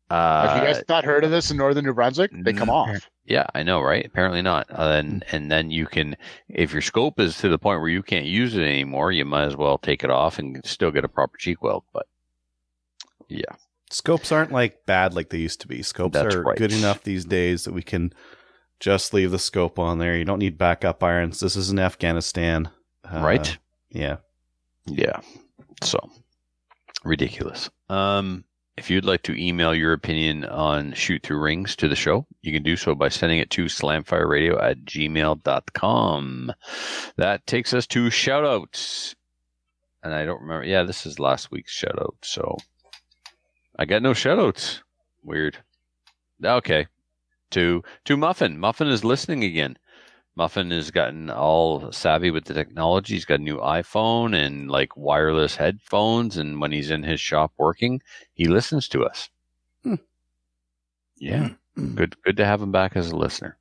S6: Have you guys not heard of this in Northern New Brunswick? They come off.
S3: Yeah, I know, right? Apparently not. And then you can, if your scope is to the point where you can't use it anymore, you might as well take it off and still get a proper cheek weld. But yeah,
S5: scopes aren't like bad like they used to be. Scopes are good enough these days that we can just leave the scope on there. You don't need backup irons. This isn't Afghanistan,
S3: right?
S5: Yeah.
S3: So ridiculous. If you'd like to email your opinion on shoot through rings to the show, you can do so by sending it to slamfireradio@gmail.com. That takes us to shout outs. And I don't remember. Yeah, this is last week's shout out. So I got no shout outs. Weird. Okay. To Muffin. Muffin is listening again. Muffin has gotten all savvy with the technology. He's got a new iPhone and like wireless headphones. And when he's in his shop working, he listens to us. Yeah. Good to have him back as a listener.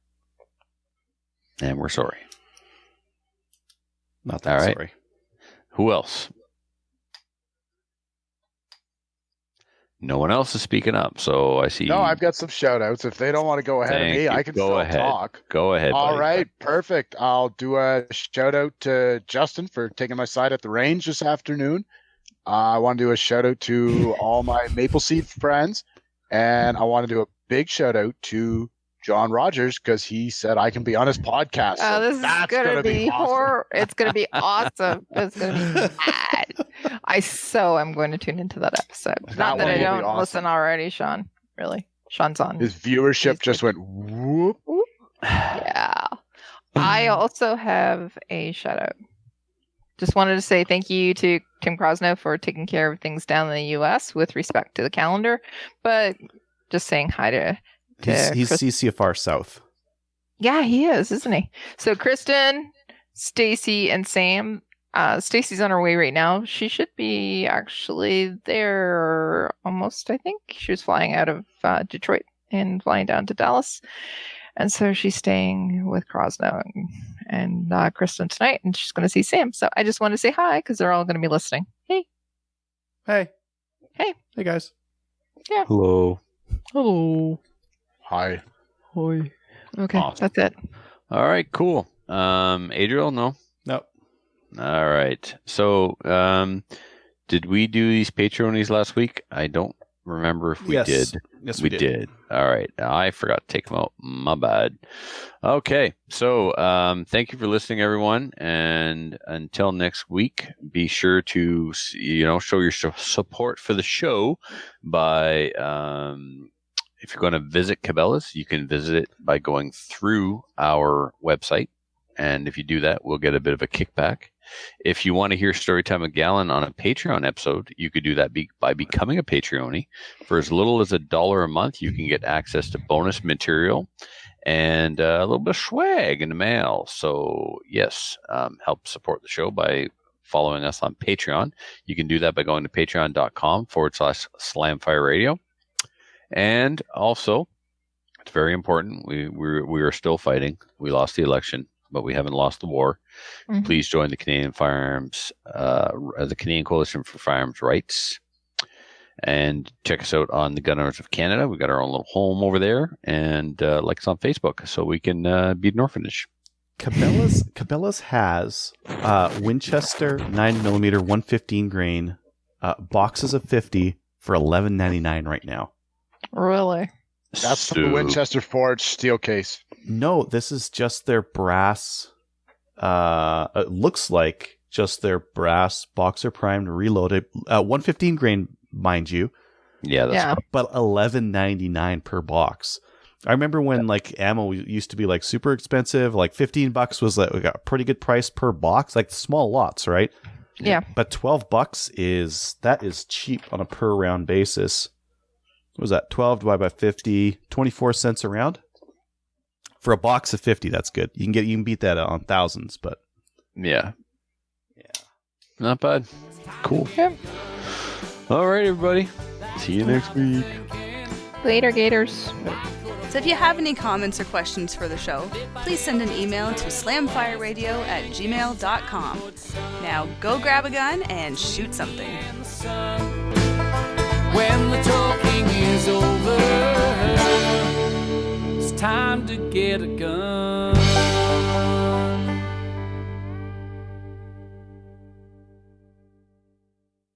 S3: And we're sorry.
S5: Not that
S3: All right.
S5: sorry.
S3: Who else? No one else is speaking up, so I see.
S6: No, I've got some shout outs. If they don't want to go ahead of
S3: Thank
S6: me,
S3: you.
S6: I can
S3: Go
S6: still
S3: ahead.
S6: talk.
S3: Go ahead.
S6: All
S3: buddy.
S6: right, perfect. I'll do a shout out to Justin for taking my side at the range this afternoon. I want to do a shout out to all my Maple Seed friends, and I want to do a big shout out to John Rogers because he said I can be on his podcast.
S4: Oh,
S6: So
S4: this is
S6: that's
S4: gonna be
S6: awesome.
S4: horror. It's gonna be awesome. It's gonna be bad. I'm going to tune into that episode.
S6: That
S4: Not that
S6: one
S4: I
S6: will be
S4: don't
S6: awesome.
S4: listen already, Sean. Really, Sean's on.
S6: His viewership
S4: He's
S6: just went whoop.
S4: Yeah. I also have a shout out. Just wanted to say thank you to Tim Krosno for taking care of things down in the U.S. with respect to the calendar, but just saying hi to
S5: He's
S4: Chris-
S5: CCFR South.
S4: Yeah, he is, isn't he? So Kristen, Stacy, and Sam. Stacy's on her way right now. She should be actually there almost, I think. She was flying out of Detroit and flying down to Dallas. And so she's staying with Krosno and Kristen tonight, and she's going to see Sam. So I just want to say hi because they're all going to be listening. Hey.
S5: Hey.
S4: Hey.
S5: Hey, guys.
S3: Hello.
S4: Hello.
S6: Hi.
S4: Hi. Okay,
S3: Awesome.
S4: that's it.
S3: All right, cool. Adriel, no?
S5: Nope.
S3: All right. So, did we do these Patreonies last week? I don't remember if we
S5: Yes.
S3: did.
S5: Yes,
S3: We did. All right. I forgot to take them out. My bad. Okay. So, thank you for listening, everyone. And until next week, be sure to, show your support for the show by, if you're going to visit Cabela's, you can visit it by going through our website. And if you do that, we'll get a bit of a kickback. If you want to hear Storytime with Gallen on a Patreon episode, you could do that by becoming a Patreonie. For as little as $1 a month, you can get access to bonus material and a little bit of swag in the mail. So, yes, help support the show by following us on Patreon. You can do that by going to patreon.com/Slamfire Radio. And also, it's very important. We are still fighting. We lost the election, but we haven't lost the war.
S4: Mhm.
S3: Please join the Canadian the Canadian Coalition for Firearms Rights, and check us out on the Gun Owners of Canada. We got our own little home over there, and like us on Facebook, so we can be an orphanage.
S5: Cabela's has Winchester 9mm 115 grain boxes of 50 for $11.99 right now.
S4: Really?
S6: That's the Winchester Forge steel case.
S5: No, this is just their brass. It looks like just their brass boxer primed reloaded 115 grain, mind you.
S3: Yeah, that's
S4: Yeah.
S5: But $11.99 per box. I remember when like ammo used to be like super expensive, like $15 was like a pretty good price per box, like small lots, right?
S4: Yeah.
S5: But $12 is cheap on a per round basis. What was that? 12 divided by 50, 24 cents a round? For a box of 50, that's good. You can beat that on thousands, but
S3: Yeah. Not bad. Cool.
S4: Yep.
S3: All right, everybody. See you next week.
S4: Later, Gators.
S1: So if you have any comments or questions for the show, please send an email to slamfireradio@gmail.com. Now go grab a gun and shoot something.
S2: When the talking is over, it's time to get a gun.